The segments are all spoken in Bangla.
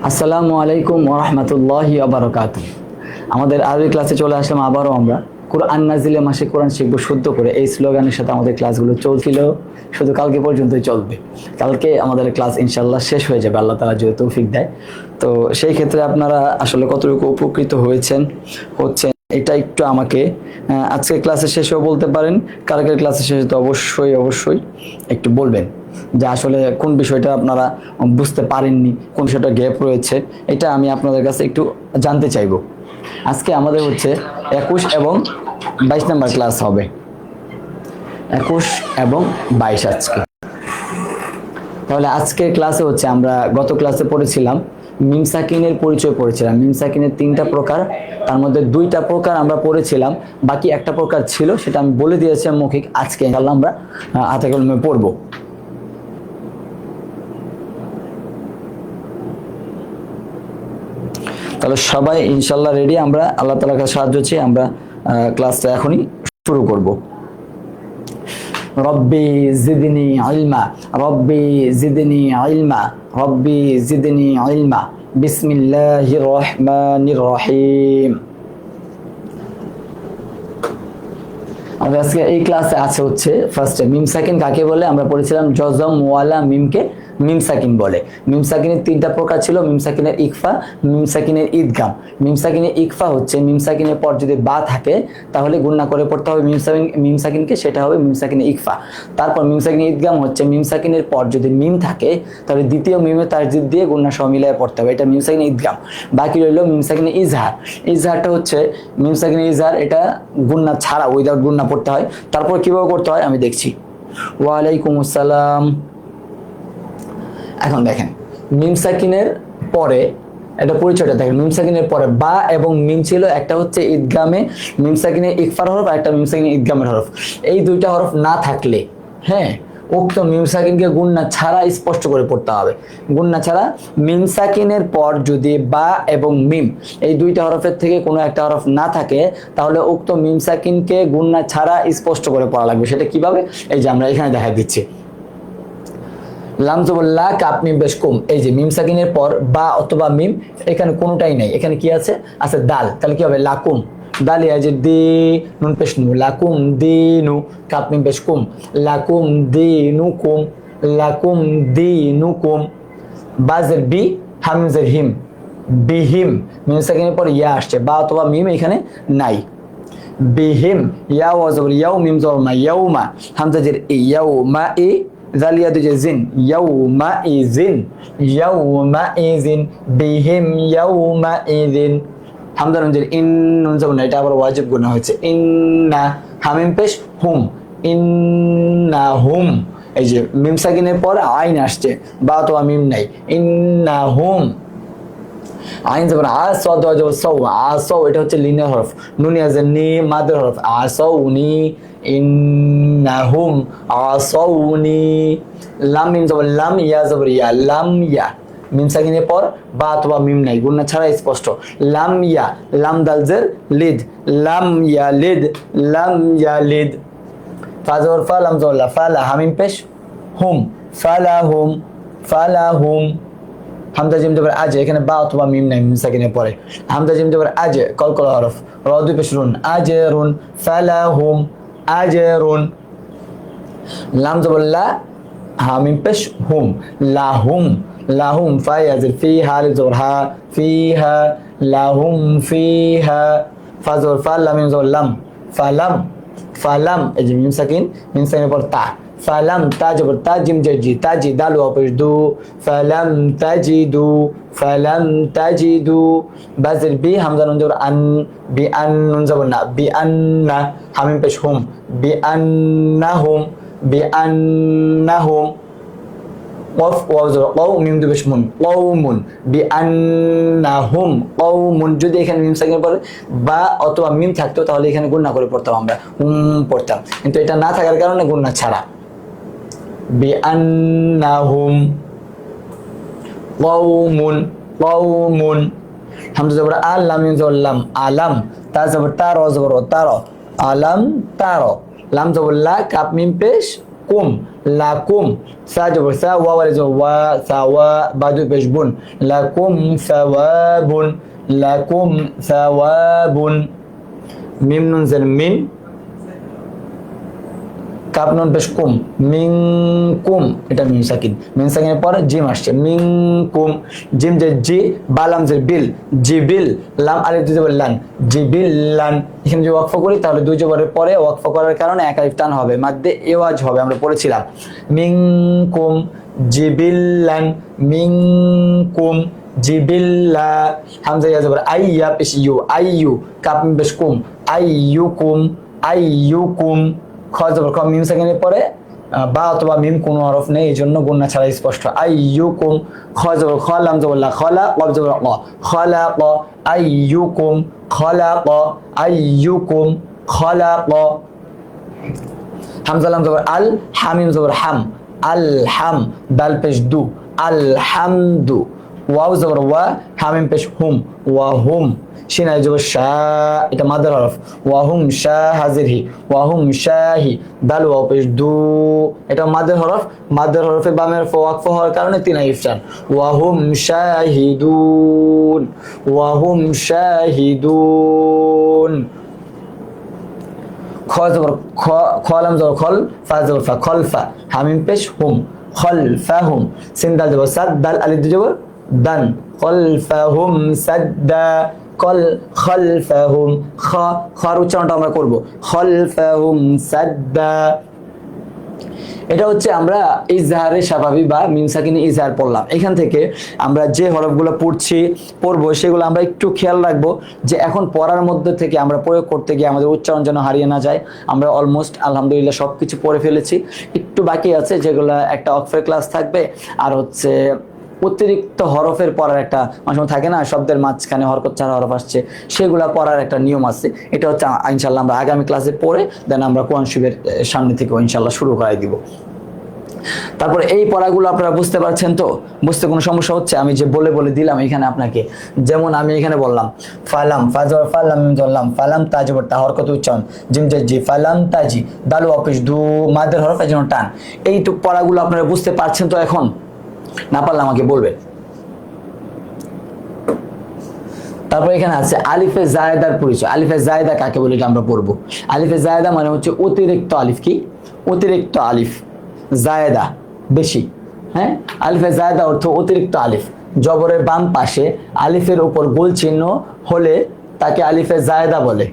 আসসালামু আলাইকুম ওয়া রাহমাতুল্লাহি ওয়া বারাকাতুহু। আমাদের আরবি ক্লাসে চলে আসলাম আবারও আমরা কোরআন নাজিলে মাসে কোরআন শিখবো শুদ্ধ করে, এই স্লোগানের সাথে আমাদের ক্লাসগুলো চলছিল, শুধু কালকে পর্যন্তই চলবে। কালকে আমাদের ক্লাস ইনশাল্লাহ শেষ হয়ে যাবে, আল্লাহ তাআলা যদি তৌফিক দেয়। তো সেই ক্ষেত্রে আপনারা আসলে কতটুকু উপকৃত হচ্ছেন এটা একটু আমাকে আজকে ক্লাসের শেষেও বলতে পারেন, কালকের ক্লাসের শেষে তো অবশ্যই একটু বলবেন যে আসলে কোন বিষয়টা আপনারা বুঝতে পারেননি, কোন বিষয়টা গ্যাপ রয়েছে, এটা আমি আপনাদের কাছে একটু জানতে চাইবো। আজকে আমাদের হচ্ছে 21 এবং 22 নাম্বার ক্লাস হবে, 21 এবং 22 আজকে। তাহলে আজকের ক্লাসে হচ্ছে আমরা গত ক্লাসে পড়েছিলাম মিম সাকিনের পরিচয় পড়েছিলাম। মিম সাকিনের 3টা প্রকার, তার মধ্যে 2টা প্রকার আমরা পড়েছিলাম, বাকি একটা প্রকার ছিল সেটা আমি বলে দিয়েছিলাম মৌখিক। আজকে ইনশাআল্লাহ আমরা হাতে কলমে পড়বো। তাহলে সবাই ইনশাল্লাহ রেডি, আমরা আল্লাহ তাআলার কাছে সাহায্য চাই, আমরা ক্লাসটা এখনই শুরু করব। রব্বি জিদনি ইলমা, রব্বি জিদনি ইলমা, রব্বি জিদনি ইলমা, বিসমিল্লাহির রহমানির রহিম। আমাদের আজকে এই ক্লাসে আছে হচ্ছে ফার্স্টে মিম সাকিন কাকে বলে আমরা পড়েছিলাম, জজম ওয়ালা মিমকে মিম সাকিন বলে। মিম সাকিনের 3টা প্রকার ছিল, মিম সাকিনের ইকফা, মিম সাকিনের ঈদগাম। মিম সাকিনের ইকফা হচ্ছে মিম সাকিনের পর যদি বা থাকে তাহলে গুণনা করে পড়তে হবে মিম সাকিনকে, সেটা হবে মিম সাকিনের ইকফা। তারপর মিম সাকিনের ঈদগাম হচ্ছে মিম সাকিনের পর যদি মিম থাকে তাহলে দ্বিতীয় মিমের তাসদীদ দিয়ে গুণনা সহ মিলিয়ে পড়তে হবে, এটা মিম সাকিনের ঈদগাম। বাকি রইল মিম সাকিনের ইজহার। ইজহারটা হচ্ছে মিম সাকিনের ইজহার, এটা গুণনা ছাড়া উইদাউট গুণনা পড়তে হয়। তারপর কিভাবে করতে হয় আমি দেখছি। ওয়ালাইকুম আসসালাম। এখন দেখেন মিম সাকিনের পরে এটা পরিচয়টা দেখেন, মিম সাকিনের পরে বা এবং মিম ছিল, একটা হচ্ছে ঈদগামে মিম সাকিনের ইকফার হরফ আর একটা মিম সাকিনের ঈদগামের হরফ। এই 2টা হরফ না থাকলে হ্যাঁ উক্ত মিম সাকিনকে গুণনা ছাড়া স্পষ্ট করে পড়তে হবে। গুণনা ছাড়া মিম সাকিনের পর যদি বা এবং মিম এই 2টা হরফের থেকে কোনো একটা হরফ না থাকে তাহলে উক্ত মিম সাকিনকে গুণনা ছাড়া স্পষ্ট করে পড়া লাগবে। সেটা কিভাবে, এই যে আমরা এখানে দেখা দিচ্ছি। লাম জবর লা, কাপ মিম পেশ কুম। এই যে মিম সাকিনের পর বা অথবা মিম, এখানে কোনোটাই নাই, এখানে কি আছে দাল। তাহলে কি হবে লাকুম, দাল ইয়াজে দি নুন পেশ নু, লাকুম দিনু, কাপ মিম পেশ কুম, লাকুম দিনুকুম, লাকুম দিনুকুম। বাজের বি, হামজের হিম, বিহিম। মিম সাকিনের পর ইয়া আসছে, বা অথবা মিম এখানে নাই। বিহিম, ইয়া ওয়াজবর ইয়াউ, মিম জবর মা, ইয়াউমা। হামজাজের ইয়াউমা ই, জালিয়া দুজে জিন, ইয়াউমা ইজিন, ইয়াউমা ইজিন, বিহিম ইয়াউমা ইজিন। হামজা নুনজের ইন, নুন জবর না, এটা আবার ওয়াজিব গুণা হয়েছে। ইন্না, হামিম পেশ হুম, ইন্না হুম। এই যে মিম সাকিনের পর আইন আসছে, বা তো মিম নাই, ইন্না হুম। আইন জবর আ, সদ জবর সৌ, আসৌ, এটা হচ্ছে লিনের হরফ। নুন ইয়াজের নি, মাদের হরফ, আসৌনি, ইন্নাহুম আসৌনি। লাম মিম জবর লাম, ইয়া জবর ইয়া, লাম ইয়া। মিম সাকিনের পর বা অথবা মিম নাই, গুণনা ছাড়া স্পষ্ট। লাম ইয়া, লাম দালজের লিদ, লাম ইয়া লিদ, লাম ইয়া লিদ। ফা জবর ফা, লাম জবর লা, ফালা, হামিম পেশ হুম, ফালাহুম, ফালাহুম। হামজা জিম জবর আজ, এখানে বা অথবা মিম নাই মিম সাকিনের পরে। হামজা জিম জবর আজ, কলকলা হরফ, র দুই পেশ রুন, আজরুন, ফালাহুম আজরুন। লাম জবর লা, হামিম পেশ হুম, লাহুম, লাহুম। ফা ইয়াজির ফি, হা জবর হা, ফিহা, লাহুম ফিহা। ফা জবর ফা, লাম মিম জবর লাম, ফালাম, ফালাম। এই যে মিম সাকিনের পর তা, ফালাম, তা জবর তা, জিম জি, তাজি, দাল ওয়াপেশ দু, ফালাম তাজিদু, ফালাম তাজিদু। বাজের বি, হামজা নুন জবর আন, বি আন, নুন জবর না, বি আন্না, হামিম পেশ হুম, বি আন্নাহুম, বি আন্নাহুম। ওয়াফ ওয়াও জবর কও, মিম দুই পেশ মুন, কওমুন, বি আন্নাহুম কওমুন। যদি এখানে মিম সাকিনের পরে বা অথবা মিম থাকতো তাহলে এখানে গুণনা করে পড়তাম, আমরা পড়তাম, কিন্তু এটা না থাকার কারণে গুণনা ছাড়া। বিআন্নাহুম কওমুন, কওমুন। হামজা জবর আল, লাম মিম জবর লাম, আলাম। তা জবর তা, র জবর তার, আলাম তার। লাম জবর লা, কাপ মিম পেশ কুম লাকুম সা জবর সা ওয়া ওয়ালিজ ওয়া সাওয়া বাদু পেশ বুন লাকুম সাওয়াবুন লাকুম সাওয়াবুন মিম নুন জের মিন কাপ নুন পেশ কুম মিনকুম এটা মিম সাকিন মিম সাকিনের পরে জিম আসছে মিনকুম জিম যে জি বালাম যে বিল জিবিল লাম আলিফ দুই জবর লান জিবিল্লান এখানে যদি ওয়াকফ করি তাহলে দুই জবরের পরে ওয়াকফ করার কারণে এক আলিফ টান হবে মাদ্দে এওয়াজ হবে আমরা পড়েছিলাম মিনকুম জিবিল্লান মিনকুম জিবিল্লা হামজা ইয়া জবর আইয়া পেশ ইউ আইয়ু কাপ মিম পেশ কুম আইয়ুকুম আইয়ুকুম খ জবর খ মিম সেকেন্ডের পরে বা অথবা মিম কোনো হরফ নেই এই জন্য গুণনা ছাড়া স্পষ্ট আইয়ুকুম খ জবর খ লাম জবর লা খলা কব জবর ক খলাক আইয়ুকুম খলাক আইয়ুকুম খলাক হামজা লাম জবর আল হামিম জবর হাম আল হাম দাল পেশ দু আল হামদু ওয়াও জবর ওয়া হামিম পেশ হুম ওয়া হুম শিন আলিফ জবর শা এটা মাদের হরফ ওয়া হুম শাহাজিরহি ওয়া হুম শাহি দাল ওয়াও পেশ দু এটা মাদের হরফ মাদের হরফে বামের ওয়াকফ হওয়ার কারণে তিন আলিফ টান ওয়া হুম শাহিদুন ওয়া হুম শাহিদুন খ জবর খ খলাম জবর খল ফা জবর ফা খলফা হামিম পেশ হুম খলফাহুম সিন দাল জবর সাদ দাল আলিফ দুই জবর দান খলফাহুম সাদ্দা কল খলফাহুম খ খর উচ্চারণটা আমরা করব খলফাহুম সাদ্দা এটা হচ্ছে আমরা ইজহারে স্বাভাবিক বা মিম সাকিনে ইজহার পড়লাম এখান থেকে আমরা যে হরফগুলো পড়বো সেগুলো আমরা একটু খেয়াল রাখবো যে এখন পড়ার মধ্যে থেকে আমরা প্রয়োগ করতে গিয়ে আমাদের উচ্চারণ যেন হারিয়ে না যায় আমরা অলমোস্ট আলহামদুলিল্লাহ সবকিছু পড়ে ফেলেছি একটু বাকি আছে যেগুলো একটা অক্সফের ক্লাস থাকবে আর হচ্ছে অতিরিক্ত হরফের পড়ার একটা অনেক সময় থাকে না শব্দের মাঝখানে হরকত ছাড়া হরফ আসছে সেগুলা পড়ার একটা নিয়ম আছে এটা হচ্ছে ইনশাল্লাহ আমরা আগামী ক্লাসে পড়ে দেন আমরা কোরআন শরীফের সামনে থেকে ইনশাল্লাহ শুরু করাই দিব তারপরে এই পড়াগুলো আপনারা বুঝতে পারছেন তো বুঝতে কোনো সমস্যা হচ্ছে আমি যে বলে বলে দিলাম এখানে আপনাকে যেমন আমি এখানে বললাম ফালাম ফাজর ফালাম ধরলাম ফালাম তাজবর তা হরকত উচ্চারণ জিম জি ফালাম তাজি দালু অফিস দু মাদের হরফ এর জন্য টান এই তো পড়াগুলো আপনারা বুঝতে পারছেন তো এখন না পারলে আমাকে বলবেন তারপর এখানে আছে আলিফে জায়েদার পরিচয় আলিফে জায়েদা কাকে বলে এটা আমরা পড়বো আলিফে জায়েদা মানে হচ্ছে অতিরিক্ত আলিফ কি অতিরিক্ত আলিফ জায়েদা বেশি হ্যাঁ আলিফে জায়েদা অর্থ অতিরিক্ত আলিফ জবরের বাম পাশে আলিফের উপর গোল চিহ্ন হলে তাকে আলিফে জায়েদা বলে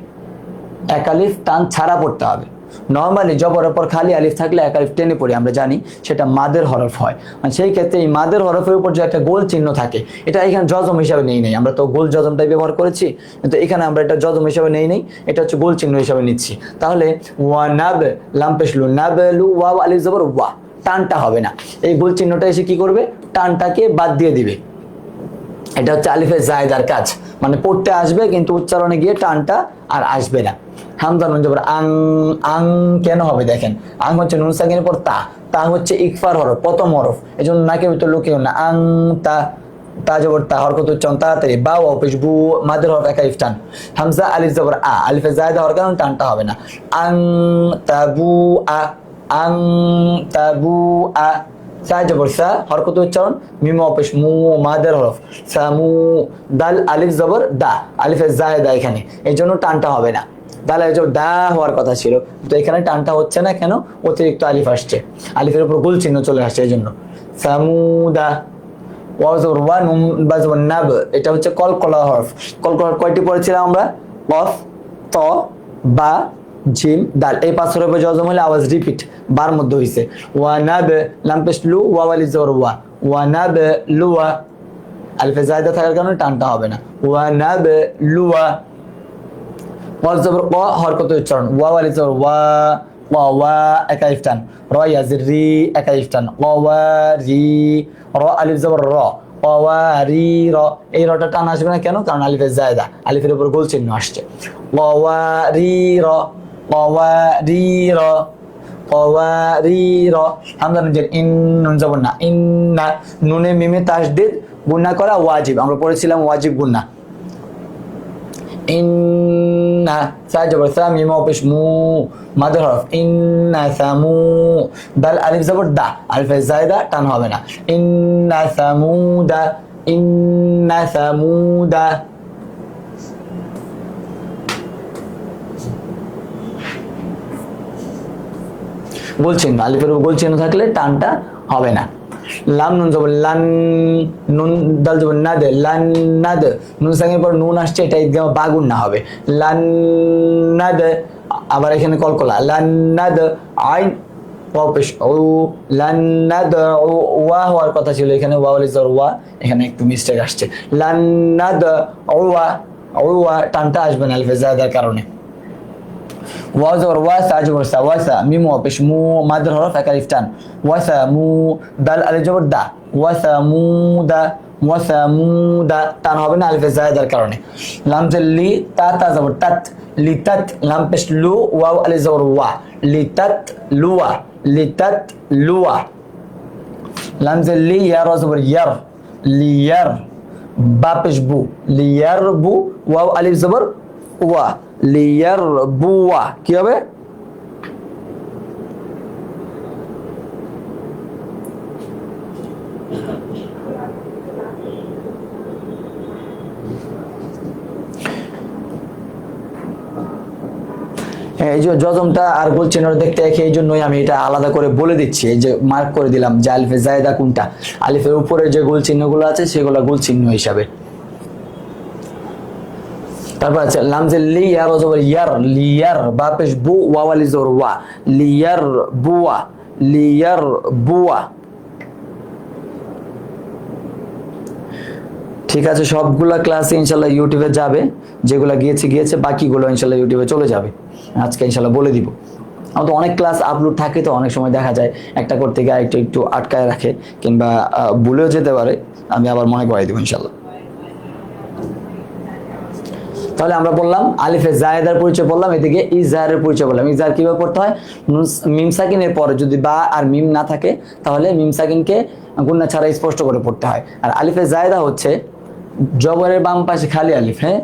এক আলিফ টান ছাড়া পড়তে হবে নরমালি জবরের পর খালি আলিফ থাকলে এক আলিফ টেনে পড়ি আমরা জানি সেটা মাদের হরফ হয় সেই ক্ষেত্রে এই মাদের হরফের উপর যে একটা গোল চিহ্ন থাকে এটা এখানে জজম হিসাবে নেই নাই আমরা তো গোল জজমটাই ব্যবহার করেছি কিন্তু এখানে আমরা এটা জজম হিসাবে নেই নাই এটা হচ্ছে গোল চিহ্ন হিসাবে নিচ্ছি তাহলে ওয়া নাব লাম পেশলু নাবলু ওয়া আলিফ জবর ওয়া টানটা হবে না এই গোল চিহ্নটা এসে কি করবে টানটাকে বাদ দিয়ে দিবে এটা হচ্ছে আলিফে জায়েদার কাজ মানে পড়তে আসবে কিন্তু উচ্চারণে গিয়ে টানটা আর আসবে না হামজা নুন জবর আং আং কেন হবে দেখেন আং হচ্ছে নুন সাকিনের পর তা তা হচ্ছে ইকফার হরফ প্রথম হরফ এজন্য নাকের ভিতর লুকিয়ে না আং তা তা জবর তা হরকত উচ্চারণ তাড়াতাড়ি বা ওয়া পেশ বু মাদের হরফ এক আলিফ টান হামজা আলিফ জবর আ আলিফে জায়েদা হওয়ার কারণে টানটা হবে না আং তাবু আ আং তাবু আ সা জবর সা হরকত উচ্চারণ মিম ওয়া পেশ মু মাদের হরফ সামু দাল আলিফ জবর দা আলিফে জায়েদা এখানে এইজন্য টানটা হবে না দাল আলিফ জবর দা হওয়ার কথা ছিল তো এখানে টানটা হচ্ছে না কেন অতিরিক্ত আলিফ আসছে আলিফের উপর গোল চিহ্ন চলে আসছে এইজন্য সামুদা ওয়া জবর ওয়া নুন বা জবর নাব এটা হচ্ছে কলকলা হরফ কলকলা কয়টি পড়েছিলাম আমরা কফ ত বা জিম দাল এই পাঁচ হরফে জজম হলে আওয়াজ রিপিট বার মধ্যে হইছে ওয়া নাব লাম পেশ লু ওয়া আলিফ জবর ওয়া ওয়া নাব লুয়া আলিফে জায়েদা থাকার কারণে টানটা হবে না ওয়া নাব লুয়া ওয়া জবর ক হরকত উচ্চারণ ওয়া আলিফ জবর ওয়া ওয়া ওয়া এক আলিফ টান র ইয়াজির রি এক আলিফ টান ওয়া রি র আলিফ জবর র ওয়া রি র এই রটা টান আসবে না কেন কারণ আলিফে জায়েদা আলিফের উপর গোল চিহ্ন আসছে ওয়া রি র ওয়া রি র ওয়া রি র হামজা নুন ইন নুন জবর না ইন্না নুনে মিমে তাসদীদ গুণা করা ওয়াজিব আমরা পড়েছিলাম ওয়াজিব গুণা ইন্না, সা জবর সা, মিম ওয়া পেশ মু, মাদের হরফ ইন্না সামু, দাল আলিফ জবর দা, আলিফে জায়দা টান হবে না, ইন্না সামুদা, ইন্না সামুদা। গোল চিহ্ন, আলিফের উপর গোল চিহ্ন থাকলে টানটা হবে না। লাম নুন জবর লান, নুন দাল জবর নাদ, লান নাদ, নুন সাকিনের পর নুন আসছে, এটা ঈদগাম বাগুন না হবে, লান নাদ। আবার এখানে কলকলা, লান নাদ, আইন ওয়া পেশ ও, লান নাদ ও, ওয়া হওয়ার কথা ছিল, এখানে ওয়া ওয়ালিজ ওয়া, এখানে একটু মিস্টেক আসছে, লান নাদ ওয়া, ওয়া টানটা আসবে না আলিফে জায়দার কারণে। ওয়া জবর ওয়া, সা জবর সা, ওয়াসা, মিম ওয়া পেশ মু, মাদের হরফ এক আলিফ টান, ওয়াসা মু, দাল আলিফ জবর দা, ওয়াসা মুদা, ওয়াসা মুদা টান হবে না আলিফে জায়দার কারণে। লাম জের লি, তা তা জবর তাত, লিতাত, লাম পেশ লু, ওয়াও আলিফ জবর ওয়া, লিতাত লুয়া, লিতাত লুয়া। লাম জের লি, ইয়া রা জবর ইয়ার, লিয়ার, বা পেশ বু, লিয়ার বু, ওয়াও আলিফ জবর ওয়া, লিয়ার বুয়া, কি হবে? এই যে জজমটা আর গোল চিহ্ন দেখতে একই, এই জন্যই আমি এটা আলাদা করে বলে দিচ্ছি, এই যে মার্ক করে দিলাম যে আলিফে জায়দা কোনটা, আলিফের উপরে যে গোল চিহ্নগুলো আছে সেগুলো গোল চিহ্ন হিসাবে। তারপর আছে লামজে লি, ইয়ার জবর ইয়ার, লিয়ার, বা পেশ বু, ওয়া ওয়ালি জবর ওয়া, লিয়ার বুয়া, লিয়ার বুয়া। ঠিক আছে, সবগুলা ক্লাসে ইনশাল্লাহ ইউটিউবে যাবে, যেগুলো গিয়েছে, বাকিগুলো ইনশাল্লাহ ইউটিউবে চলে যাবে, আজকে ইনশাল্লাহ বলে দিব। আমার তো অনেক ক্লাস আপলোড থাকে, তো অনেক সময় দেখা যায় একটা করতে গিয়ে একটু একটু আটকায় রাখে, কিংবা ভুলেও যেতে পারে, আমি আবার মনে করাই দিব ইনশাল্লাহ। তাহলে আমরা বললাম আলিফে জায়েদার পরিচয় বললাম, এদিকে ইজারের পরিচয় বললাম। ইজার কিভাবে পড়তে হয়? মিম সাকিনের পরে যদি বা আর মিম না থাকে, তাহলে মিম সাকিনকে গুণনা ছাড়া স্পষ্ট করে পড়তে হয়। আর আলিফে জায়েদা হচ্ছে জবরের বাম পাশে খালি আলিফ, হ্যাঁ,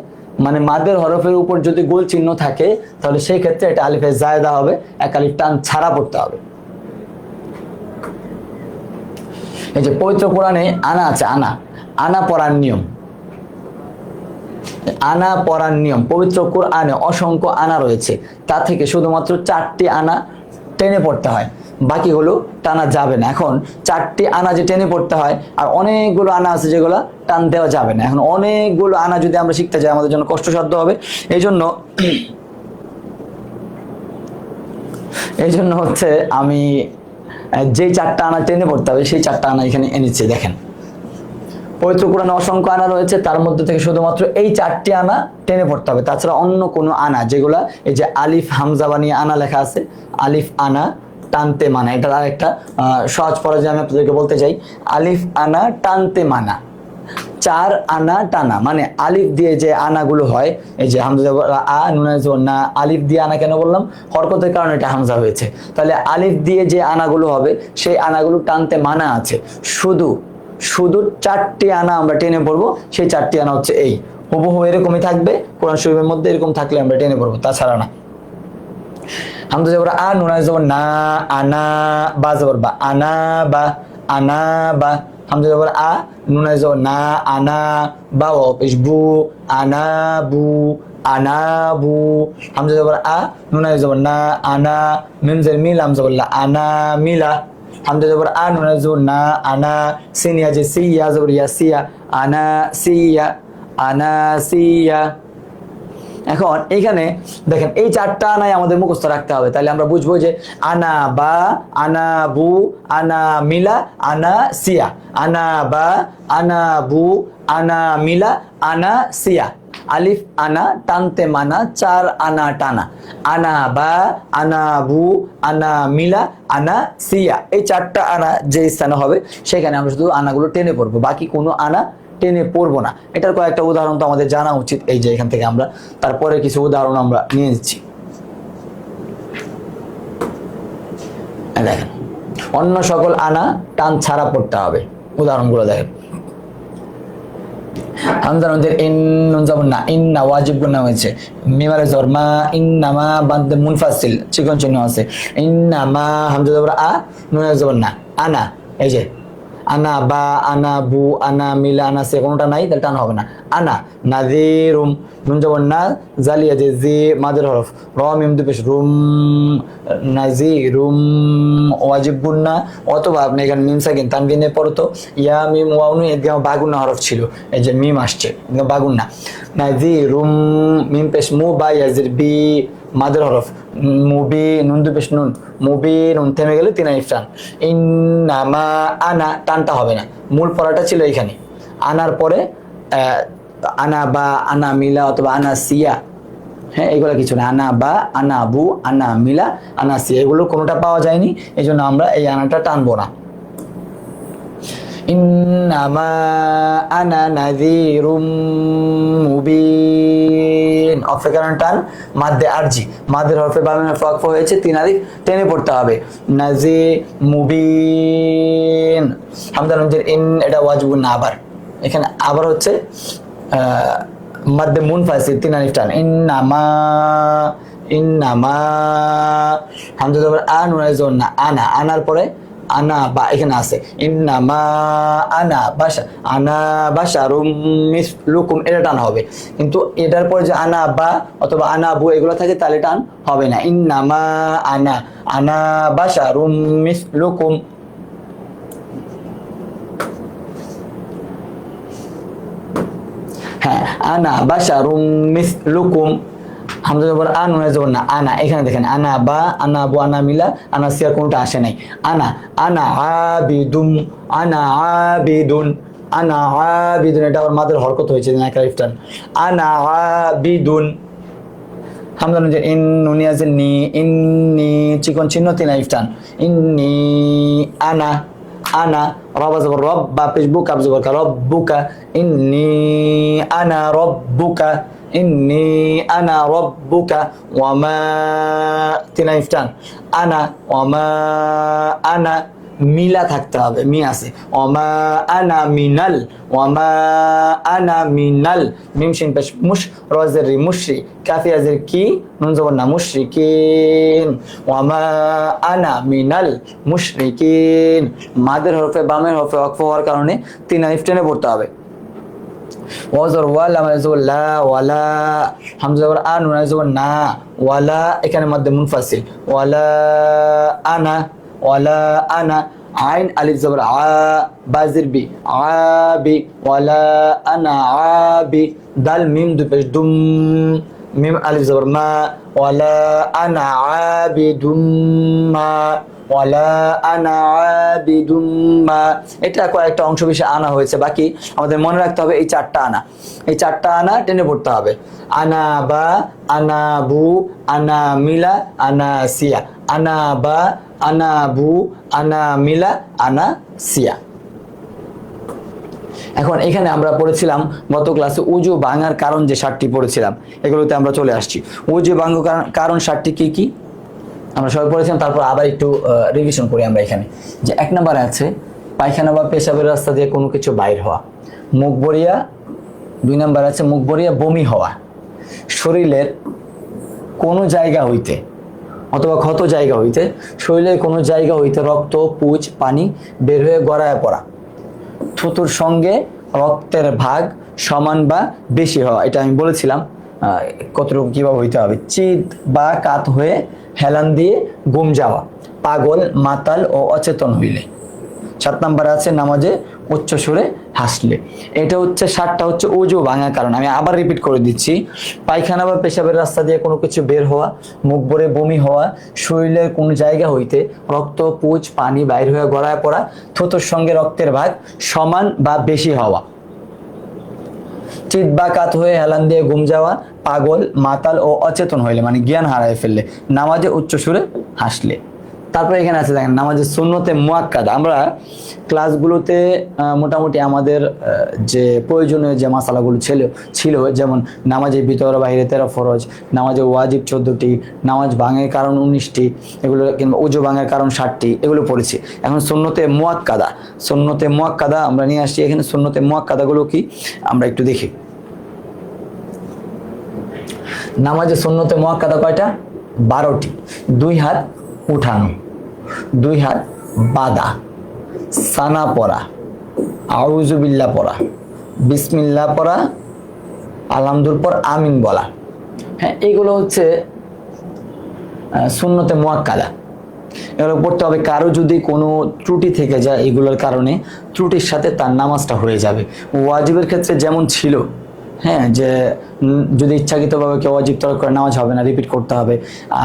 মানে মাদের হরফের উপর যদি গোল চিহ্ন থাকে, তাহলে সেই ক্ষেত্রে এটা আলিফে জায়েদা হবে, এক আলিফ টান ছাড়া পড়তে হবে। এই যে পবিত্র কোরআনে আনা আছে, আনা, আনা পড়ার নিয়ম, আনা পড়ার নিয়ম পবিত্র কোরআনে অসংখ্য আনা রয়েছে, তা থেকে শুধুমাত্র 4টি আনা টেনে পড়তে হয়, বাকিগুলো টানা যাবে না। এখন 4টি আনা যে টেনে পড়তে হয়, আর অনেকগুলো আনা আছে যেগুলো টান দেওয়া যাবে না। এখন অনেকগুলো আনা যদি আমরা শিখতে যাই, আমাদের জন্য কষ্টসাধ্য হবে। এই জন্য হচ্ছে আমি যেই 4টা আনা টেনে পড়তে হবে, সেই 4টা আনা এখানে এনেছি। দেখেন, পবিত্র কোরআনে অসংখ্য আনা রয়েছে, তার মধ্যে থেকে শুধুমাত্র এই 4টি আনা টেনে পড়তে হবে, তাছাড়া অন্য কোনো আনা যেগুলা, এই যে আলিফ হামজা বানিয়ে আনা লেখা আছে, আলিফ আনা টানতে মানা, এটার আরেকটা সহজ পরাজয় আমি আপনাদেরকে বলতে চাই। আলিফ আনা টানতে মানা, 4 আনা টানা, মানে আলিফ দিয়ে যে আনাগুলো হয়, এই যে হামজা আ, নুন না, আলিফ দিয়ে আনা কেন বললাম? হরকতের কারণে এটা হামজা হয়েছে। তাহলে আলিফ দিয়ে যে আনাগুলো হবে, সেই আনাগুলো টানতে মানা আছে। শুধু 4টি আনা আমরা টেনে পড়বো, সেই 4টি আনা হচ্ছে এই, হুবহু এরকমই থাকবে কোরআন শরীফের মধ্যে, এরকম থাকলে আমরা টেনে পড়বো, তাছাড়া না। হামজা জবর আ, নুন জবর না, আনা, বা জবর বা, আনা বা, আনা বা, হামজা জবর আ, নুন জবর না, আনা, বা ও পেশ বু, আনা বু, আনা বু, হামজা জবর আ, নুন জবর না, আনা, মিম জের মিল, হামজা জবর লা, আনা মিলা, হামজা জবর আ, নুন জবর না, আনা, সিন ইয়া যে সিয়া জবর ইয়া, সিয়া, আনা সিয়া, আনা সিয়া। এখন এইখানে দেখেন, এই 4টা আনাই আমাদের মুখস্থ রাখতে হবে, তাহলে আমরা বুঝবো যে আনা বা, আনা বু, আনা মিলা, আনা সিয়া, আনা বা, আনা বু, আনা মিলা, আনা সিয়া। আলিফ আনা টানতে মানা, 4 আনা টানা, আনা বা, আনা বু, আনা মিলা, আনা সিয়া। এই 4টা আনা যে স্থানে হবে, সেখানে আমরা শুধু আনাগুলো টেনে পড়বো, বাকি কোনো আনা টেনে পড়বো না। এটার কয়েকটা উদাহরণ তো আমাদের জানা উচিত, এই যে এখান থেকে আমরা তারপরে কিছু উদাহরণ আমরা নিয়ে নিচ্ছি। দেখেন, অন্য সকল আনা টান ছাড়া পড়তে হবে, উদাহরণগুলো দেখেন। হামজা নুনের ইন নুন জবর না, ইন্না ওয়াজিব গুন্না হয়েছে, মিমারে জবর মা, ইন্নামা বাদ মুনফাসিল চিকন চিহ্ন আছে, ইন্নামা হামজা জবর আ, নুনের জবর না, আনা, এই যে আনা বা আনা বু আনা মিলা আনা সে কোনোটা নাই, তাহলে টান হবে না। আনা নাযীরুম, নুন জবর না, জালিয়া যে জি মাদের হরফ, র মিম দুই পেশ রুম, নাযীরুম ওয়াজিব গুন্না, অথবা আপনি এখানে মিম সাকিন তানবিনে পড়তো, ইয়া মিম ওয়াও নুন ইদগাম বা গুন্না হরফ ছিল, এই যে মিম আসছে ইদগাম বা গুন্না, নাযীরুম মিম পেশ মু বা ইয়াজির বি মাদের হরফ, মুবি নুন দুই পেশ নুন, মুবি নুন থেমে গেলে তিন আলিফ টান। ইন্নামা আনা টানটা হবে না, মূল পড়াটা ছিল এখানে। আনার পরে আনা বা আনা মিলা অথবা আনা সিয়া, হ্যাঁ এগুলো কিছু না, আনা বা আনা আবু আনা মিলা আনা সিয়া এগুলো কোনোটা পাওয়া যায়নি, এই জন্য আমরা এই আনাটা টানবো না। ইন্নামা আনা নাযীরুম মুবিন, অফে কারণ টান, মাদ্দে আরজি, মাদ্দের হরফে বামে ওয়াকফ হয়েছে, তিন আলিফ টেনে পড়তে হবে, নাজি মুবিন। হামজা নুনের ইন এটা ওয়াজিব না, আবার এখানে আবার হচ্ছে মাদ্দে মুনফাসিল তিন আলিফ টান, ইন্নামা ইন্নামা হামজা জবর আ নুনের জবর না, আনা, আনার পরে আনা বা এখানে আছে, ইন্নামা আনা বাশা, আনা বাশারুম মিসলুকুম এটা টান হবে, কিন্তু এটার পরে যে আনা বা অথবা আনা বু এগুলো থাকে তাহলে টান হবে না। ইন্নামা আনা, আনা বাশারুম মিসলুকুম। হ্যাঁ আনা বাশারুম মিসলুকুম, হামজা জবর আ নুনের জবর না, আনা, এখানে দেখেন আনা বা আনা বু আনা মিলা আনা সিয়া কোনটা আসে নাই। আনা, আনা আবিদুম, আনা আবিদুন, আনা আবিদুন এটা আবার মাদের হরকত হয়েছে না একটা ইফতান, আনা আবিদুন। হামজা নুনের ইন নুনিয়াজের নি, ইন্নি চিকন চিহ্ন তিন ইফতান, ইন্নি আনা, আনা রবা জবর রব বা পেশ বুকা জবর কা রব্বুকা, ইন্নি আনা রব্বুকা, ইন্নি আনা রব্বুকা, ওয়ামা তিন ইফতান, আনা ওয়ামা আনা মিলা থাকতে হবে, মি আছে, ওয়ামা আনা মিনাল, ওয়ামা আনা মিনাল মিম শিন পেশ মুশ রজের রি মুশরি, কাফি আজের কি নুন জবর না মুশরিকিন, ওয়ামা আনা মিনাল মুশরিকিন। মাদের হরফে বামের হরফে ওয়াকফ হওয়ার কারণে তিন আলিফ টেনে পড়তে হবে। ওয়াজর ওয়ালা মানে জবর লা, ওয়ালা হামজা জবর আ নুন জবর না, ওয়ালা এখানে মধ্যে মুনফাসিল, ওয়ালা আনা, ওয়ালা আনা, আইন আলিফ জবর আ বাজির বি, আবি, ওয়ালা আনা আবি, দাল মিম দুই পেশ দুম, মিম আলিফ জবর মা, ওয়ালা আনা আবিদুম মা, ওয়ালা আনা আবিদুম মা। এটা কয়েকটা অংশ বিশেষ আনা হয়েছে, বাকি আমাদের মনে রাখতে হবে এই চারটা আনা, এই চারটা আনা টেনে পড়তে হবে। আনা বা আনা বু আনা মিলা আনা সিয়া, আনা বা আনা বু আনা মিলা আনা সিয়া। এখন এখানে আমরা পড়েছিলাম গত ক্লাসে উজু ভাঙার কারণ যে 7টি পড়েছিলাম, এগুলোতে আমরা চলে আসছি। উজু ভাঙার কারণ 7টি কি কি আমরা সবাই পড়েছিলাম, তারপর আবার একটু রিভিশন করি আমরা। এখানে যে 1 নম্বরে আছে পায়খানা বা পেশাবের রাস্তা দিয়ে কোনো কিছু বাইর হওয়া, মুখ বরিয়া। 2 নম্বর আছে মুখ বরিয়া বমি হওয়া, শরীরের কোনো জায়গা হইতে অথবা ক্ষত জায়গা হইতে, শরীরের কোনো জায়গা হইতে রক্ত পুজ পানি বের হয়ে গড়ায় পড়া, থুতুর সঙ্গে রক্তের ভাগ সমান বা বেশি হওয়া, এটা আমি বলেছিলাম কতটুকু কিভাবে হইতে হবে। চিত বা কাত হয়ে হেলান দিয়ে গুম যাওয়া, পাগল মাতাল ও অচেতন হইলে। 7 নম্বরে আছে নামাজে উচ্চ সুরে হাসলে। এটা হচ্ছে 7টা হচ্ছে ওযু ভাঙার কারণ। আমি আবার রিপিট করে দিচ্ছি, পায়খানা বা পেশাবের রাস্তা দিয়ে কোনো কিছু বের হওয়া, মুখ ভরে বমি হওয়া, শরীরের কোন জায়গা হইতে রক্ত পুজ পানি বাইর হয়ে গড়ায় পড়া, থুতুর সঙ্গে রক্তের ভাগ সমান বা বেশি হওয়া, চিত বা কাত হয়ে হেলান দিয়ে ঘুম যাওয়া, পাগল মাতাল ও অচেতন হইলে মানে জ্ঞান হারায় ফেললে, নামাজে উচ্চ সুরে হাসলে। তারপরে এখানে আছে দেখেন নামাজের সুন্নতে মুআক্কাদা। আমরা ক্লাসগুলোতে মোটামুটি আমাদের যে প্রয়োজনীয় যে মাসালাগুলো ছিল যেমন নামাজের ভিতর বাইরে 13 ফরজ, নামাজে ওয়াজিব 14টি, নামাজ ভাঙের কারণ 19টি, এগুলো কিংবা উজু ভাঙের কারণ 60টি, এগুলো পড়েছি। এখন সুন্নতে মুআক্কাদা আমরা নিয়ে আসছি। এখানে সুন্নতে মুআক্কাদাগুলো কি আমরা একটু দেখি। নামাজে সুন্নতে মুআক্কাদা কয়টা? 12টি। 2 হাত উঠানো, 2 হাত বাঁধা, সানা পড়া, আউযু বিল্লাহ পড়া, বিসমিল্লাহ পড়া, আলহামদুর পর আমিন বলা। হ্যাঁ, এইগুলো হচ্ছে সুন্নতে মুআক্কাদা। এগুলো পড়তে হবে। কারো যদি কোনো ত্রুটি থেকে যায় এগুলোর কারণে, ত্রুটির সাথে তার নামাজটা হয়ে যাবে। ওয়াজিবের ক্ষেত্রে যেমন ছিল, হ্যাঁ, যে যদি ইচ্ছাকৃতভাবে কেউ ওয়াজিব তরক করে নামাজ হবে না, রিপিট করতে হবে।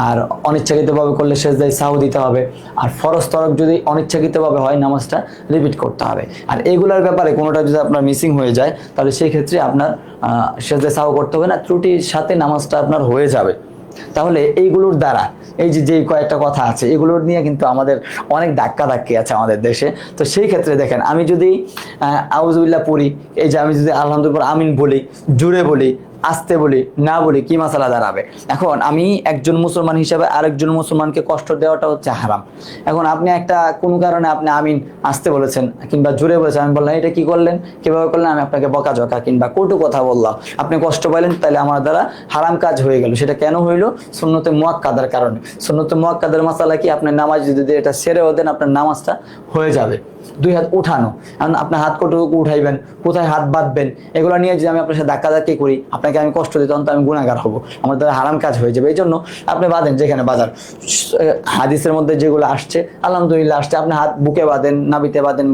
আর অনিচ্ছাকৃতভাবে করলে সেজদায় সাহু দিতে হবে। আর ফরজ তরক যদি অনিচ্ছাকৃতভাবে হয় নামাজটা রিপিট করতে হবে। আর এগুলোর ব্যাপারে কোনোটা যদি আপনার মিসিং হয়ে যায় তাহলে সেই ক্ষেত্রে আপনার সেজদায় সাহু করতে হবে না, ত্রুটির সাথে নামাজটা আপনার হয়ে যাবে। তাহলে এইগুলোর দ্বারা এই যে কয়েকটা কথা আছে এগুলোর নিয়ে কিন্তু আমাদের অনেক ধাক্কি আছে আমাদের দেশে। তো সেই ক্ষেত্রে দেখেন, আমি যদি আউযুবিল্লাহ পড়ি, এই যে আমি যদি আলহামদুলিল্লাহ আমিন বলি, জুড়ে বলি, আস্তে বলি, না বলি, কি মাসালা দাঁড়াবে? এখন আমি একজন মুসলমান হিসাবে আরেকজন মুসলমানকে কষ্ট দেওয়াটা হচ্ছে হারাম। এখন আপনি একটা কোনো কারণে আপনি আমিন আসতে বলেছেন কিংবা জুড়ে বলেছেন, আমি বললাম এটা কি করলেন, কিভাবে করলেন, আমি আপনাকে বকাঝকা কিংবা কটু কথা বললাম, আপনি কষ্ট পাইলেন, তাহলে আমার দ্বারা হারাম কাজ হয়ে গেল। সেটা কেন হইলো? সুন্নতে মুআক্কাদার কারণে। সুন্নতে মুআক্কাদার মাসালা কি? আপনার নামাজ যদি এটা সেরেও দেন আপনার নামাজটা হয়ে যাবে। 2 হাত উঠানো, কারণ আপনার হাত কতটুকু উঠাইবেন, কোথায় হাত বাঁধবেন, এগুলো নিয়ে যদি আমি আপনার সাথে ধাক্কি করি, আপনাকে আমি কষ্ট দিই, তখন তো আমি গুনাহগার হব, আমার দ্বারা হারাম কাজ হয়ে যাবে। এই জন্য আপনি বাঁধেন যেখানে বাঁধার। হাদিসের মধ্যে যেগুলো আসছে আলহামদুলিল্লাহ আসছে, আপনি হাত বুকে বাঁধেন, নাভিতে বাঁধেন।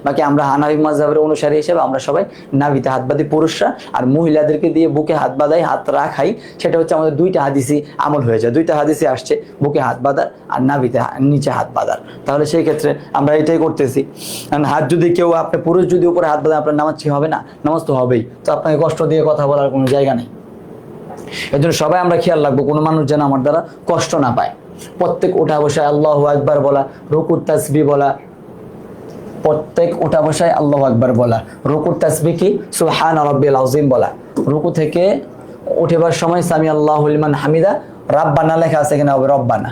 বাকি আমরা হানাফি মাযহাবের অনুসারী হিসেবে আমরা সবাই নাভিতে হাত বাঁধি পুরুষরা, আর মহিলাদেরকে দিয়ে বুকে হাত বাঁধাই, হাত রাখাই। সেটা হচ্ছে আমাদের 2টা হাদিসই আমল হয়ে যায়। 2টা হাদিসই আসছে বুকে হাত বাঁধার আর নাভিতে নিচে হাত বাঁধার। তাহলে সেই ক্ষেত্রে আমরা এটাই করতেছি। হাত যদি কেউ, আপনি পুরুষ যদি উপরে হাত বাঁধেন, আপনার নামাজ কি হবে না? নামাজ তো হবেই। তো আপনাকে কষ্ট দিয়ে কথা বলার কোনো জায়গা নেই। এই জন্য সবাই আমরা খেয়াল রাখবো কোনো মানুষ যেন আমার দ্বারা কষ্ট না পায়। প্রত্যেক উঠা বসায় আল্লাহু আকবার বলা, রুকুর তাসবিহ বলা, প্রত্যেক উঠা বসায় আল্লাহু আকবার বলা, রুকুর তাসবিহ কি সুবহান রাব্বিল আযীম বলা, রুকু থেকে উঠেবার সময় সামি আল্লাহু লিমান হামিদা, রাব্বানা লেখা আছে কিনা হবে রব্বানা,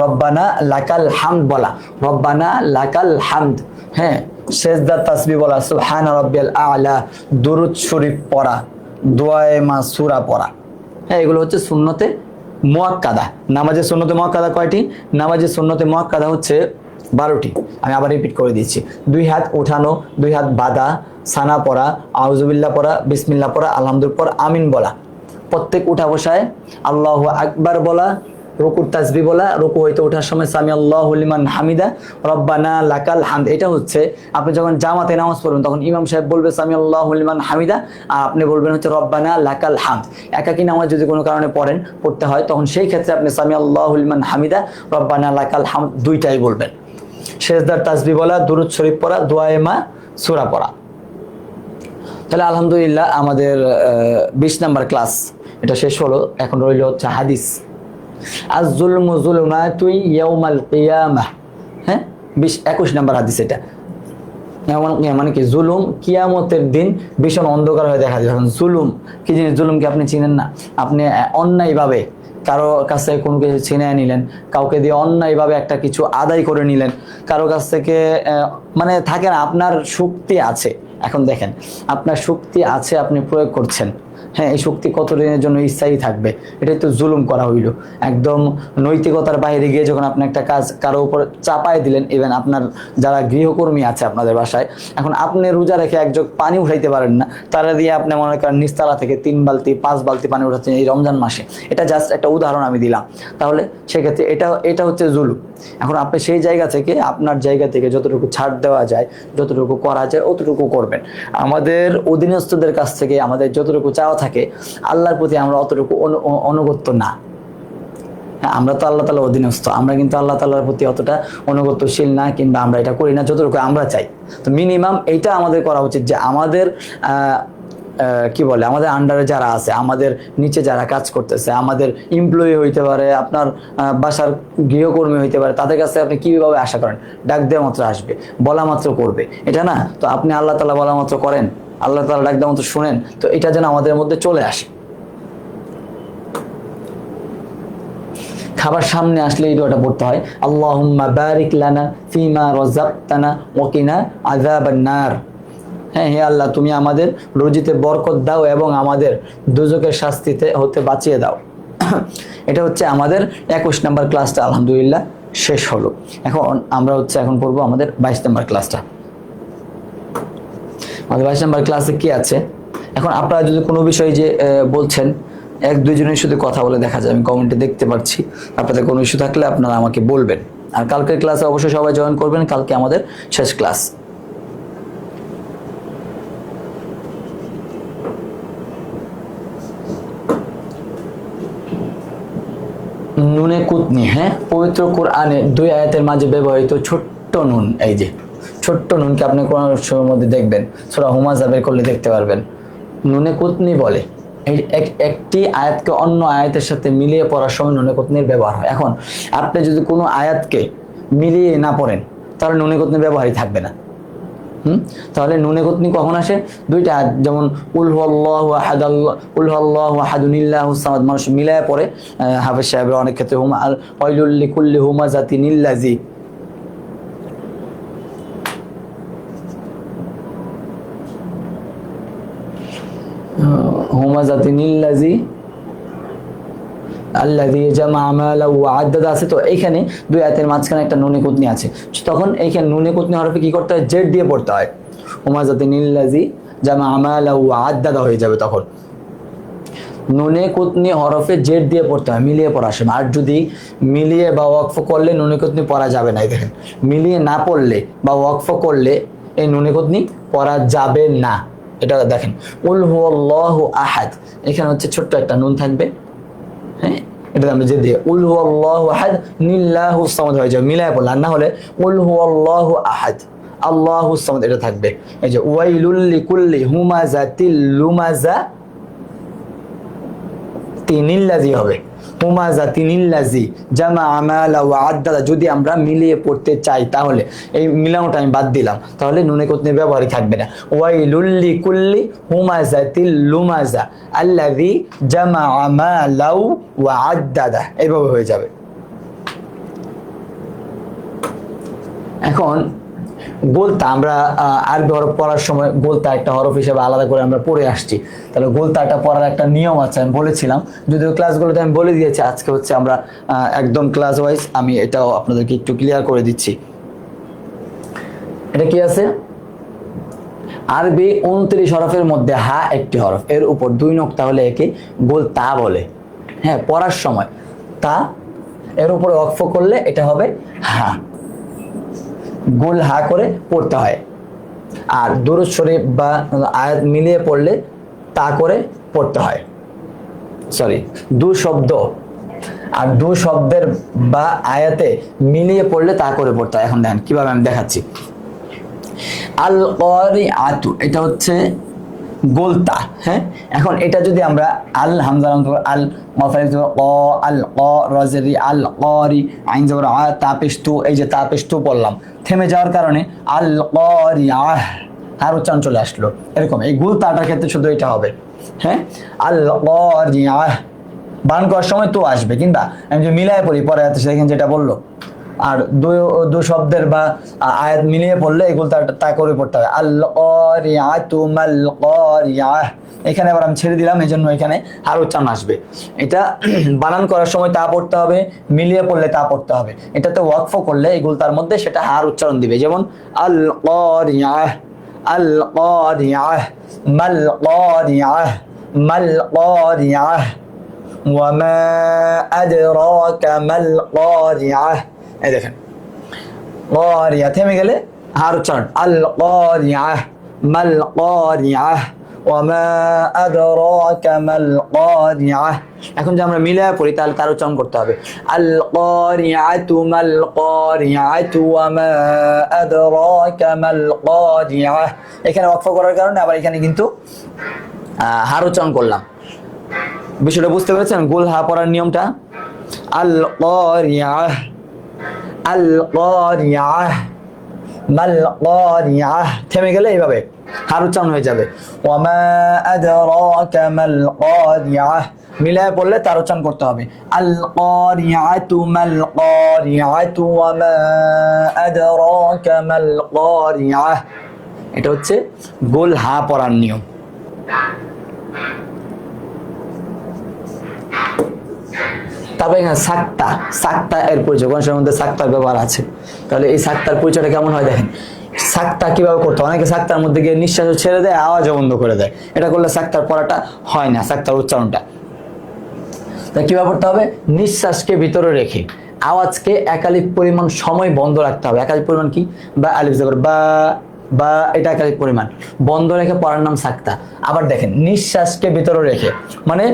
রব্বানা লাকাল হামদ বলা, রব্বানা লাকাল হামদ। হ্যাঁ, সেজদা তাসবিহ বলা, সুবহান রাব্বিয়াল আ'লা, দুরূদ শরীফ পড়া, দোয়ায়ে মাসুরা পড়া। হ্যাঁ, এগুলো হচ্ছে সুন্নতে মুআক্কাদা। নামাজের সুন্নতে মুআক্কাদা কয়টি? নামাজের সুন্নতে মুআক্কাদা হচ্ছে 12টি। আমি আবার রিপিট করে দিচ্ছি। 2 হাত উঠানো, 2 হাত বাঁধা, সানা পড়া, আউযুবিল্লাহ পড়া, বিসমিল্লাহ পড়া, আলহামদুলিল্লাহ পড়া, আমিন বলা, প্রত্যেক উঠা বসায় আল্লাহু আকবার বলা, রুকুর তাসবিহ বলা, রুকু হইতে ওঠার সময় সামি আল্লাহু লিমান হামিদা, রব্বানা লাকাল হামদ। এটা হচ্ছে আপনি যখন জামাতে নামাজ পড়বেন তখন ইমাম সাহেব বলবে সামি আল্লাহু লিমান হামিদা, আর আপনি বলবেন হচ্ছে রব্বানা লাকাল হামদ। একাকী নামাজ যদি কোনো কারণে পড়তে হয় তখন সেই ক্ষেত্রে আপনি সামি আল্লাহু লিমান হামিদা, রব্বানা লাকাল হামদ 2টাই বলবেন। সেজদার তাসবিহ বলা, দুরূদ শরীফ পড়া, দোয়ায়ে মাসুরা পড়া। তাহলে আলহামদুলিল্লাহ আমাদের 20 নাম্বার ক্লাস এটা শেষ হলো। এখন রইল হচ্ছে হাদিস। আয-যুলমু যুলমাতুন ইয়াউমাল কিয়ামাহ। হ্যাঁ, 21 নাম্বার হাদিস এটা। মানে কি? জুলুম কিয়ামতের দিন ভীষণ অন্ধকার হয়ে দেখা যাবে। জুলুম কি জিনিস? জুলুম কি আপনি চিনেন না? আপনি অন্যায়ভাবে কারো কাছে কোনো কিছু ছিনিয়ে নিলেন, কাউকে দিয়ে অন্যায়ভাবে একটা কিছু আদায় করে নিলেন, কারো কাছ থেকে মানে থাকে না, আপনার শক্তি আছে। এখন দেখেন, আপনার শক্তি আছে, আপনি প্রয়োগ করছেন। হ্যাঁ, এই শক্তি কতদিনের জন্য স্থায়ী থাকবে? এটাই তো জুলুম করা হইল। একদম নৈতিকতার বাইরে গিয়ে যখন আপনি একটা কাজ কারো উপর চাপায় দিলেন, ইভেন আপনার যারা গৃহকর্মী আছে আপনাদের বাসায়, এখন আপনি রোজা রেখে এক জগ পানি উঠাইতে পারেন না, তারা দিয়ে আপনি মনে করেন নিচতলা থেকে 3 বালতি 5 বালতি পানি উঠাচ্ছেন এই রমজান মাসে। এটা জাস্ট একটা উদাহরণ আমি দিলাম। তাহলে সেক্ষেত্রে এটা হচ্ছে জুলুম। এখন আপনি সেই জায়গা থেকে, আপনার জায়গা থেকে যতটুকু ছাড় দেওয়া যায়, যতটুকু করা যায় অতটুকু করবেন। আমাদের অধীনস্থদের কাছ থেকে আমাদের যতটুকু চাওয়া থাকে, আল্লাহর প্রতি আমরা অতটুকু অনুগত্য না। আমরা তো আল্লাহ তাআলার অধীনস্থ, আমরা কিন্তু আল্লাহ তাআলার প্রতি অতটা অনুগত্যশীল না, কিংবা আমরা এটা করি না যতটুকু আমরা চাই। তো মিনিমাম এইটা আমাদের করা উচিত যে আমাদের কি বলে, আমাদের আন্ডারে যারা আছে, আমাদের নিচে যারা কাজ করতেছে, আমাদের এমপ্লয়ি হইতে পারে, আপনার বাসার গৃহকর্মী হইতে পারে, তাদের কাছে আপনি কিভাবে আশা করেন? ডাক দেওয়া মাত্র আসবে, বলা মাত্র করবে, এটা না। তো আপনি আল্লাহ তাআলা বলা মাত্র করেন, আল্লাহ তাআলা ডাক দেওয়া মাত্র শুনেন। তো এটা যেন আমাদের মধ্যে চলে আসে। খাবার সামনে আসলে এই দোয়াটা পড়তে হয়, আল্লাহুম্মা বারিক লানা ফিমা রাযাকতানা ওয়া কিনা আযাবান নার। হ্যাঁ, হে আল্লাহ তুমি আমাদের রুজিতে বরকত দাও এবং আমাদের দুজকের শাস্তিতে হতে বাঁচিয়ে দাও। এটা হচ্ছে আমাদের 21 নম্বর ক্লাসটা আলহামদুলিল্লাহ শেষ হলো। এখন আমরা হচ্ছে এখন পড়বো আমাদের 22 নম্বর ক্লাসটা। আমাদের 22 নম্বর ক্লাসে কি আছে, এখন আপনারা যদি কোনো বিষয়ে যে বলছেন, এক দুইজনের সাথে কথা বলে দেখা যায়, আমি কমেন্টে দেখতে পাচ্ছি। আপনাদের কোনো ইস্যু থাকলে আপনারা আমাকে বলবেন। আর কালকের ক্লাসে অবশ্যই সবাই জয়েন করবেন, কালকে আমাদের শেষ ক্লাস। নুনে কুতনি, হ্যাঁ, পবিত্র কোরআনে 2 আয়াতের মাঝে ব্যবহৃত ছোট্ট নুন। এই যে ছোট্ট নুনকে আপনি কোরআন শরীফের মধ্যে দেখবেন, সূরা হুমাযা বের করলে দেখতে পারবেন নুনে কুতনি বলে। এই একটি আয়াতকে অন্য আয়াতের সাথে মিলিয়ে পড়ার সময় নুনে কুতনির ব্যবহার হয়। এখন আপনি যদি কোনো আয়াতকে মিলিয়ে না পড়েন তাহলে নুনে কুতনির ব্যবহারই থাকবে না। তাহলে নুনে কুতনি কখন আসে? 2টা আয়াত, যেমন কুল হুয়াল্লাহু আহাদ, কুল হুয়াল্লাহু আহাদুনিল্লাহুস সামাদ, মানুষ মিলায়ে পড়ে। হাফেজ সাহেবের অনেক ক্ষেত্রে হুমা আল ওয়াইলুল লিকুল্লি হুমাযাতিনিল্লাযী, হুমাযাতিনিল্লাযী আল্লাযী জামা মালাহু ওয়া আদ্দাদা আছে। তো এইখানে 2 আয়াতের মাঝখানে একটা নুনে কুতনি আছে, তখন এইখানে নুনে কুতনি হরফে কি করতে হয়? জেড দিয়ে পড়তে হয়। হুমাযাতিনিল্লাযী জামা মালাহু ওয়া আদ্দাদা হয়ে যাবে। তখন নুনে কুতনি হরফে জেড দিয়ে পড়তে হয়, মিলিয়ে পড়ার সময়। আর যদি মিলিয়ে বা ওয়াকফ করলে নুনে কুতনি পড়া যাবে না। দেখেন, মিলিয়ে না পড়লে বা ওয়াকফ করলে এই নুনে কুতনি পড়া যাবে না। এটা দেখেন, কুল হুয়াল্লাহু আহাদ, এখানে হচ্ছে ছোট্ট একটা নুন থাকবে, হ্যাঁ, এটা আমরা যে দিয়ে কুল হুয়াল্লাহু আহাদ নিল্লাহুস সামাদ হয়ে যাবে মিলায় পড়লে। আর না হলে কুল হুয়াল্লাহু আহাদ আল্লাহুস সামাদ এটা থাকবে। এই যে ওয়াইলুল লিকুল্লি হুমাযাতিল লুমাযা তিনিল্লাযী হবে, হুমাযাতিনিল্লাযী জামা মালা ওয়া আদ্দাদা। যদি আমরা মিলিয়ে পড়তে চাই তাহলে এই মিলানোটা আমি বাদ দিলাম, তাহলে নুনে কুতনির ব্যবহারই থাকবে না। ওয়াইলুল লিকুল্লি হুমাযাতিল লুমাযা আল্লাযী জামা মালাউ ওয়া আদ্দাদা, এইভাবে হয়ে যাবে। এখন গোলতা, আমরা আরবি হরফ পড়ার সময় গোলতা একটা হরফ হিসেবে আলাদা করে আমরা পড়ে আসছি। তাহলে গোলতাটা পড়ার একটা নিয়ম আছে, আমি বলেছিলাম, যদিও ক্লাসগুলোতে আমি বলে দিয়েছি। আজকে হচ্ছে আমরা একদম ক্লাস ওয়াইজ আমি এটাও আপনাদেরকে একটু ক্লিয়ার করে দিচ্ছি। এটা কি আছে? আরবি 29 হরফের মধ্যে হা একটি হরফ, এর উপর 2 নোক্তা হলে একে গোলতা বলে। হ্যাঁ, পড়ার সময় তা, এর উপরে ওয়াকফ করলে এটা হবে হা, গোল হা করে পড়তে হয়। আর দুরূদ শরীফ বা আয়াত মিলিয়ে পড়লে তা করে পড়তে হয়। সরি, 2 শব্দ আর 2 শব্দের বা আয়াতে মিলিয়ে পড়লে তা করে পড়তে হয়। এখন দেখেন কিভাবে আমি দেখাচ্ছি। আল ক্বারিআতু, এটা হচ্ছে গোলতা। হ্যাঁ, এখন এটা যদি আমরা আল হামজা আল মাফাইল ক আল ক রাজরি আল ক্বারি আইন জবর আ তাপিস্তু, এই যে তাপিস্তু পড়লাম, থেমে যাওয়ার কারণে আল ক্বারিআহ আর উচ্চারণ চলে আসলো। এরকম এই গোলতাটার ক্ষেত্রে শুধু এটা হবে। হ্যাঁ, আল ক্বারিআহ বানান করার সময় তো আসবে, কিংবা আমি যে মিলায় পড়ি পরে সেখানে যেটা বললো, আর 2 শব্দের বা আয়াত মিলিয়ে পড়লে এগুলো তা করে পড়তে হবে। আল ক্বারিআতু মাল ক্বারিআহ, এখানে আবার আমি ছেড়ে দিলাম, এই জন্য এখানে আর উচ্চারণ আসবে। এটা বানান করার সময় তা পড়তে হবে, মিলিয়ে পড়লে তা পড়তে হবে। এটাতে ওয়াকফ করলে এগুলো তার মধ্যে সেটা হার উচ্চারণ দিবে। যেমন আল ক্বারিআহ, আল ক্বারিআহ, মাল ক্বারিআহ, মাল ক্বারিআহ, ওয়া মা আদরাকা মাল ক্বারিআহ। এই দেখেন, ক্বারিআ থেমে গেলে হার উচ্চারণ আল ক্বারিআহ, মাল ক্বারিআহ, ওয়া মা আদরাকা মাল ক্বারিআহ। এখন যে আমরা মিলায়া পড়ি তাহলে তার উচ্চারণ করতে হবে আল ক্বারিআতু মাল ক্বারিআতু ওয়া মা আদরাকা মাল ক্বারিআহ। এখানে ওয়াকফ করার কারণে আবার এখানে কিন্তু হার উচ্চারণ করলাম। বিষয়টা বুঝতে পেরেছেন? গোল হা পড়ার নিয়মটা। আল ক্বারিআহ, আল ক্বারিআহ, মাল ক্বারিআহ, থেমে গেলে এইভাবে হার উচ্চারণ হয়ে যাবে। ওয়া মা আদরাকা মাল ক্বারিআহ, মিলায় পড়লে তার উচ্চারণ করতে হবে আল ক্বারিআতু মাল ক্বারিআতু ওয়া মা আদরাকা মাল ক্বারিআহ। এটা হচ্ছে গোল হা পড়ার নিয়ম। তারপরে এখানে সাক্তা, সাক্তা এর পরিচয়, কোরআনের মধ্যে সাক্তার ব্যবহার আছে। তাহলে এই সাক্তার পরিচয়টা কেমন হয় দেখেন। সাক্তা কিভাবে করতে হয়, অনেকে সাক্তার মধ্যে গিয়ে নিঃশ্বাস ছেড়ে দেয়, আওয়াজও বন্ধ করে দেয়। এটা করলে সাক্তার পড়াটা হয় না, সাক্তার উচ্চারণটা। তাই কিভাবে পড়তে হবে, নিঃশ্বাসকে ভিতরে রেখে আওয়াজকে একালিক পরিমাণ সময় বন্ধ রাখতে হবে। একালিক পরিমাণ কি, বা আলিফ জবর বা, বা এটা একালিক পরিমাণ বন্ধ রেখে পড়ার নাম সাক্তা। আবার দেখেন নিঃশ্বাসকে ভিতরে রেখে, মানে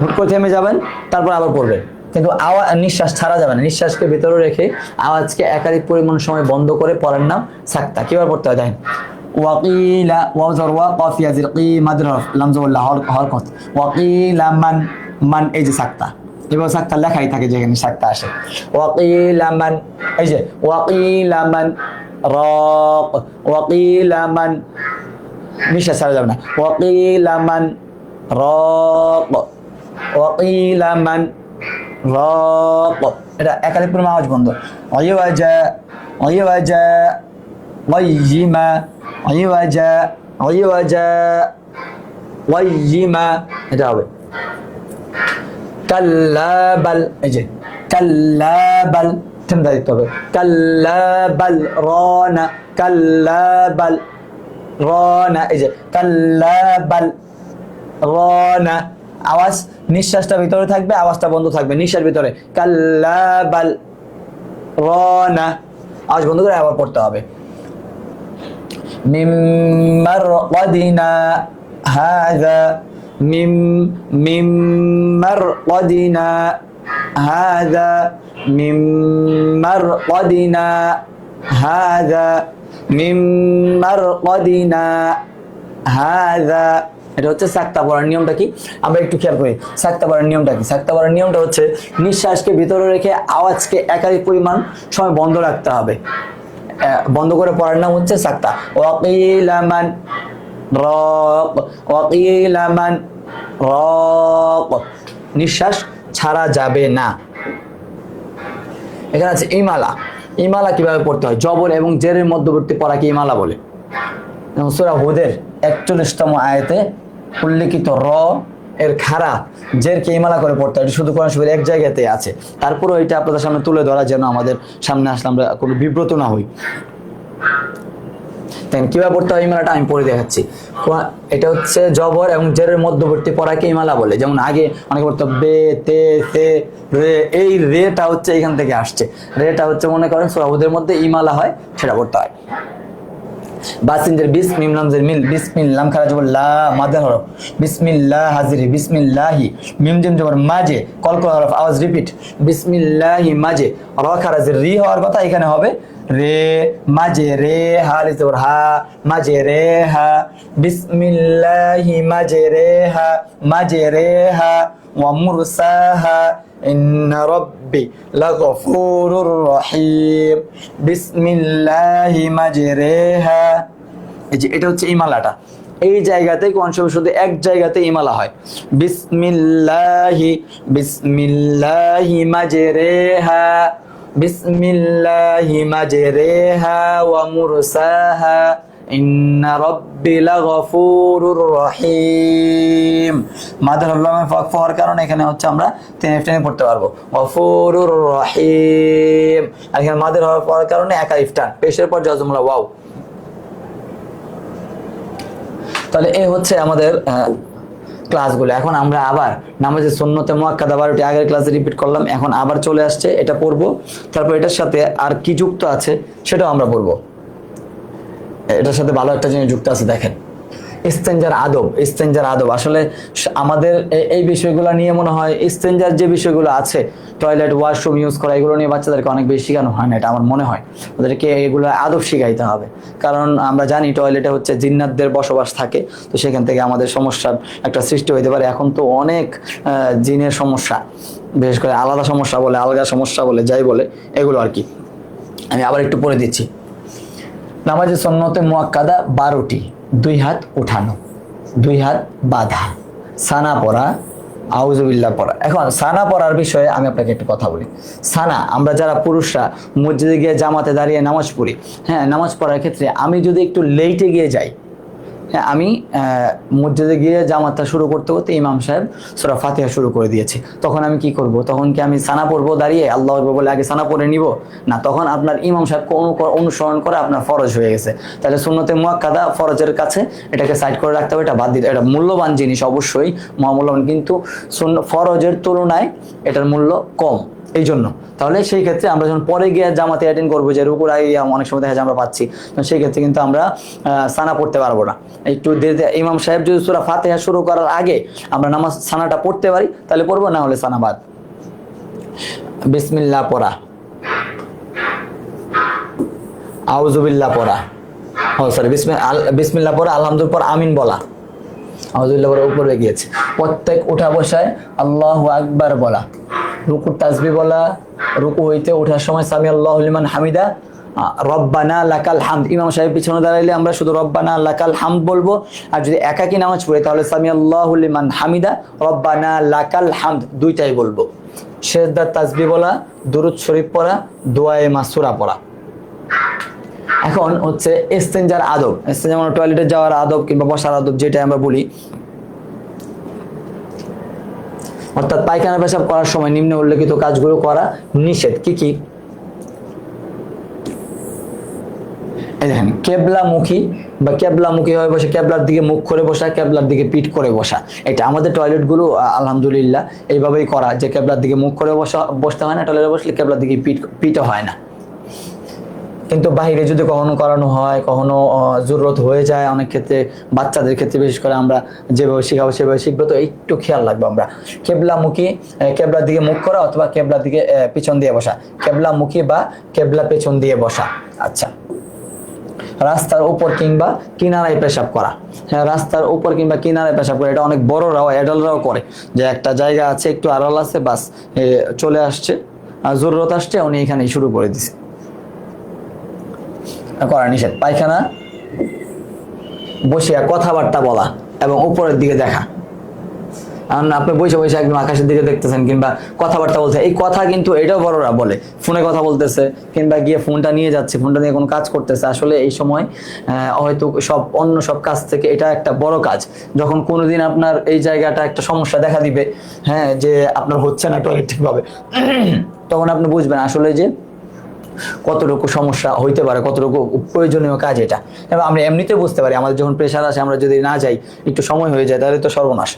হুট করে থেমে যাবেন তারপর আবার পড়বেন, কিন্তু আওয়াজ নিঃশ্বাস ছাড়া যাবে না। নিঃশ্বাসকে ভিতরে রেখে আওয়াজকে একাধিক পরিমাণ সময় বন্ধ করে পড়ার নাম সাক্তা। কিভাবে পড়তে হয় দেখেন, ওয়াকিলা ওয়াজর ওয়া কফ ইয়াজির কি মাদরাফ লামজুল্লাহ হরকত ওয়াকিলা মান, মান এই যে সাক্তা, এবার সাক্তা লেখাই থাকে যেখানে সাক্তা আসে। ওয়াকিলা মান, এই যে ওয়াকিলা মান রাক, ওয়াকিলা মান নিঃশ্বাস ছাড়া যাবে না, ওয়াকিলা মান রাক, ওয়াকিলা মান রাক, এটা একাধিক পরিমাণ আওয়াজ বন্ধ। ওয়াজা ওয়াজা ওয়াইজিমা ওয়াজা ওয়াজা ওয়াইজিমা, এটা হবে। কাল্লাবাল, এই যে কাল্লাবাল ঠান্ডা দিতে হবে, কাল্লাবাল রানা, কাল্লাবাল রানা, এই যে কাল্লাবাল রানা, আওয়াজ নিঃশ্বাসটা ভিতরে থাকবে, আওয়াজটা বন্ধ থাকবে, নিঃশ্বাস ভিতরে, কাল্লাবাল রানা, আওয়াজ বন্ধ করে আবার পড়তে হবে। মিম মারকাদিনা হাযা, মিম মিম মারকাদিনা হাযা, মিম মারকাদিনা হাযা, মিম মারকাদিনা হাযা। এটা হচ্ছে সাক্তা পড়ার নিয়মটা কি, আমরা একটু খেয়াল করি। সাক্তা পড়ার নিয়মটা কি, সাক্তা পড়ার নিয়মটা হচ্ছে নিঃশ্বাসকে ভিতরে রেখে আওয়াজকে একাধিক পরিমাণ সময় বন্ধ রাখতে হবে, বন্ধ করে পড়ার নাম হচ্ছে সাক্তা। ওয়াকিলা মান রাক, ওয়াকিলা মান রাক, নিঃশ্বাস ছাড়া যাবে না। এখানে আছে ইমালা। ইমালা কিভাবে পড়তে হয়, জবর এবং জেরের মধ্যবর্তী পড়াকে ইমালা বলে। সূরা হুদের 41তম আয়াতে উল্লেখিত র এর খাড়া জেরকে ইমালা করে পড়তে হয়। শুধু কোরআন শরীফের এক জায়গাতে আছে, তারপরেও এটা আপনাদের সামনে তুলে ধরা যেন আমাদের সামনে আসলে আমরা কোনো বিব্রত না হই। কিভাবে পড়তে হয় ইমালাটা আমি পড়ে দেখাচ্ছি। এটা হচ্ছে জবর এবং জেরের মধ্যবর্তী পড়াকে ইমালা বলে। যেমন আগে অনেকে পড়তো বে তে সে রে, এই রেটা হচ্ছে এখান থেকে আসছে, রেটা হচ্ছে মনে করেন সূরা হুদের মধ্যে ইমালা হয়, সেটা পড়তে হয়। বাসিনদের বিস, মিম লামজের মিল, বিসমিল লাম খারা জবর লা মাদের হরফ, বিসমিল্লাহ হাজিরি, বিসমিল্লাহি, মিম জিম জবর মাঝে কলকল হরফ, আওয়াজ রিপিট, বিসমিল্লাহি মাঝে, র খারাজের রি হওয়ার কথা এখানে হবে রে, মাঝে রে, হা লিজ জবর হা, মাঝে রে হা, বিসমিল্লাহি মাঝে রে হা, মাঝে রে হা, ওয়া মুরসাহা ইন্না রাব্বি লাগফুরুর রহিম, বিসমিল্লাহি মাজরেহা। এই যে এটা হচ্ছে ইমালাটা, এই জায়গাতে কোন সময় শুধু এক জায়গাতে ইমালা হয়, বিসমিল্লাহি, বিসমিল্লাহি মাজরেহা, বিসমিল্লাহি মাজরেহা ওয়া মুরসাহা ইন্না রাব্বি লাগফুরুর রহিম। মাদার আল্লামে ফাক হওয়ার কারণে এখানে হচ্ছে আমরা টেনে পড়তে পারবো গফুরুর রহিম, আর এখানে মাদার হওয়ার কারণে একা ইফটান, পেশের পর জজমুল্লাহ ওয়াও। তাহলে এই হচ্ছে আমাদের ক্লাসগুলো। এখন আমরা আবার নামাজের সুন্নতে মুআক্কাদা 12টি আগের ক্লাসে রিপিট করলাম, এখন আবার চলে আসছে এটা পড়বো। তারপর এটার সাথে আর কি যুক্ত আছে সেটাও আমরা পড়বো। এটার সাথে ভালো একটা জিনিস যুক্ত আছে, দেখেন ইস্তেঞ্জার আদব। ইস্তেঞ্জার আদব আসলে আমাদের এই বিষয়গুলো নিয়ে মনে হয় ইস্তেঞ্জার যে বিষয়গুলো আছে, টয়লেট ওয়াশরুম ইউজ করা, এগুলো নিয়ে বাচ্চাদেরকে অনেক বেশি শেখানো হয় না, এটা আমার মনে হয়। ওদেরকে এগুলো আদব শিখাইতে হবে, কারণ আমরা জানি টয়লেটে হচ্ছে জিন্নাতদের বসবাস থাকে, তো সেখান থেকে আমাদের সমস্যার একটা সৃষ্টি হইতে পারে। এখন তো অনেক জিনের সমস্যা, বিশেষ করে আলাদা সমস্যা বলে, আলগা সমস্যা বলে, যাই বলে এগুলো আর কি। আমি আবার একটু পড়ে দিচ্ছি। নামাজে সুন্নতে মুআক্কাদা 12টি, 2 হাত উঠানো, 2 হাত বাঁধা, সানা পড়া, আউযুবিল্লাহ পড়া। এখন সানা পড়ার বিষয়ে আমি আপনাকে একটা কথা বলি। সানা আমরা যারা পুরুষরা মসজিদে গিয়ে জামাতে দাঁড়িয়ে নামাজ পড়ি, হ্যাঁ, নামাজ পড়ার ক্ষেত্রে আমি যদি একটু লেটে গিয়ে যাই, হ্যাঁ, আমি মসজিদে গিয়ে জামাতটা শুরু করতে করতে ইমাম সাহেব সূরা ফাতিহা শুরু করে দিয়েছে, তখন আমি কি করব? তখন কি আমি সানা পড়বো দাঁড়িয়ে আল্লাহু আকবার বলে আগে সানা পড়ে নিব? না, তখন আপনার ইমাম সাহেবকে অনুসরণ করে আপনার ফরজ হয়ে গেছে। তাহলে সুন্নতে মুআক্কাদা ফরজের কাছে এটাকে সাইড করে রাখতে হবে, এটা বাদ দিতে। এটা মূল্যবান জিনিস অবশ্যই, মহামূল্যবান, কিন্তু ফরজের তুলনায় এটার মূল্য কম। এই জন্য তাহলে সেই ক্ষেত্রে আমরা যখন পরে গিয়ে জামাতে অ্যাটেন্ড করবো, যে রুকুর আগে অনেক সময় দেখা যায় আমরা পাচ্ছি, তো সেই ক্ষেত্রে কিন্তু আমরা সানা পড়তে পারবো না। একটু দেরিতে ইমাম সাহেব যদি সূরা ফাতিহা শুরু করার আগে আমরা নামাজ সানাটা পড়তে পারি তাহলে পড়বো, না হলে সানা বাদ। বিসমিল্লাহ পড়া, আউযুবিল্লাহ পড়া, সরি বিসমিল্লাহ পড়া, আলহামদুলিল্লাহ পড়া, আমিন বলা, আউযুবিল্লাহ পড়া উপরে গিয়েছে। প্রত্যেক উঠা বসায় আল্লাহু আকবার বলা, রুকুর তাসবিহ বলা, রুকু হইতে ওঠার সময় সামি আল্লাহু লিমান হামিদা, রব্বানা লাকাল হামদ। ইমাম সাহেব পিছনে দাঁড়াইলে আমরা শুধু রব্বানা লাকাল হামদ বলবো, আর যদি একাকী নামাজ পড়ি তাহলে সামি আল্লাহু লিমান হামিদা, রব্বানা লাকাল হামদ দুইটাই বলবো। সিজদার তাসবিহ বলা, দুরূদ শরীফ পড়া, দোয়ায়ে মাসুরা পড়া। এখন হচ্ছে ইস্তেঞ্জার আদব, ইস্তেঞ্জা মানে টয়লেটে যাওয়ার আদব কিংবা বসার আদব, যেটা আমরা বলি, অর্থাৎ পায়খানা পেশাব করার সময় নিম্নে উল্লেখিত কাজগুলো করা নিষেধ। কি কি? এই দেখেন, কেবলামুখী বা কেবলামুখী হয়ে বসে, কেবলার দিকে মুখ করে বসা, কেবলার দিকে পিঠ করে বসা। এটা আমাদের টয়লেটগুলো আলহামদুলিল্লাহ এইভাবেই করা, যে কেবলার দিকে মুখ করে বসতে হয় না, টয়লেটে বসলে কেবলার দিকে পিঠও হয় না। কিন্তু বাহিরে যদি কখনো করানো হয়, কখনো জরুরত হয়ে যায়, অনেক ক্ষেত্রে বাচ্চাদের ক্ষেত্রে বিশেষ করে আমরা যেভাবে শিখাবো সেভাবে শিখবো, তো একটু খেয়াল রাখবো আমরা। কেবলামুখী, কেবলার দিকে মুখ করা অথবা কেবলার দিকে পিছন দিয়ে বসা, কেবলামুখী বা কেবলা পেছন দিয়ে বসা। আচ্ছা, রাস্তার উপর কিংবা কিনারায় পেশাব করা। হ্যাঁ, রাস্তার উপর কিংবা কিনারায় পেশাব করে, এটা অনেক বড়রাও অ্যাডাল্টরাও করে, যে একটা জায়গা আছে একটু আড়াল আছে, বাস চলে আসছে, জরুরত আসছে, উনি এখানেই শুরু করে দিছে, করা নিষেধ। পায়খানা বসিয়া কথাবার্তা বলা এবং উপরের দিকে দেখা। আপনি বসে বসে একদম আকাশের দিকে দেখতেছেন কিংবা কথাবার্তা বলছে, এই কথা কিন্তু এটাও বড়রা বলে, ফোনে কথা বলতেছে কিংবা গিয়ে ফোনটা নিয়ে যাচ্ছে, ফোনটা নিয়ে কোনো কাজ করতেছে। আসলে এই সময় হয়তো অন্য সব কাজ থেকে এটা একটা বড় কাজ। যখন কোনোদিন আপনার এই জায়গাটা একটা সমস্যা দেখা দিবে, হ্যাঁ, যে আপনার হচ্ছে না টয়লেট ঠিকভাবে, তখন আপনি বুঝবেন আসলে যে কতটুকু সমস্যা হইতে পারে, কতটুকু প্রয়োজনীয় কাজ এটা। এবং আমরা এমনিতে বুঝতে পারি, আমাদের যখন প্রেশার আসে, আমরা যদি না যাই, একটু সময় হয়ে যায়, তাহলে তো সর্বনাশ।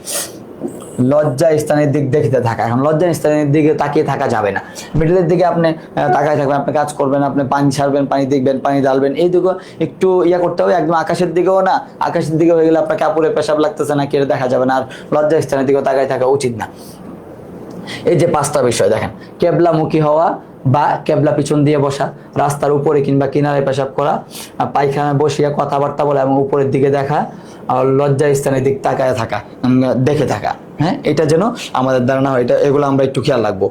লজ্জা স্থানের দিক দেখতে থাকা। এখন লজ্জা স্থানের দিকে তাকিয়ে থাকা যাবে না, মিডলের দিকে আপনি তাকায় থাকবেন, আপনি কাজ করবেন, আপনি পানি ছাড়বেন, পানি দেখবেন, পানি ঢালবেন, এই দিকে একটু করতে হবে। একদম আকাশের দিকেও না, আকাশের দিকে হয়ে গেলে আপনার কাপড়ে পেশাব লাগতেছে না কেটে দেখা যাবে না, আর লজ্জা স্থানের দিকেও তাকায় থাকা উচিত না। এই যে 5টা বিষয় দেখেন, কেবলামুখী হওয়া বা কেবলা পিছন দিয়ে বসা, রাস্তার উপরে কিংবা কিনারে পেশাব করা, পায়খানা বসিয়া কথাবার্তা বলা এবং উপরের দিকে দেখা, আর লজ্জা স্থানের দিক তাকায় থাকা, দেখে থাকা। হ্যাঁ, এটা যেন আমাদের দ্বারা না হয়, এগুলো আমরা একটু খেয়াল রাখবো।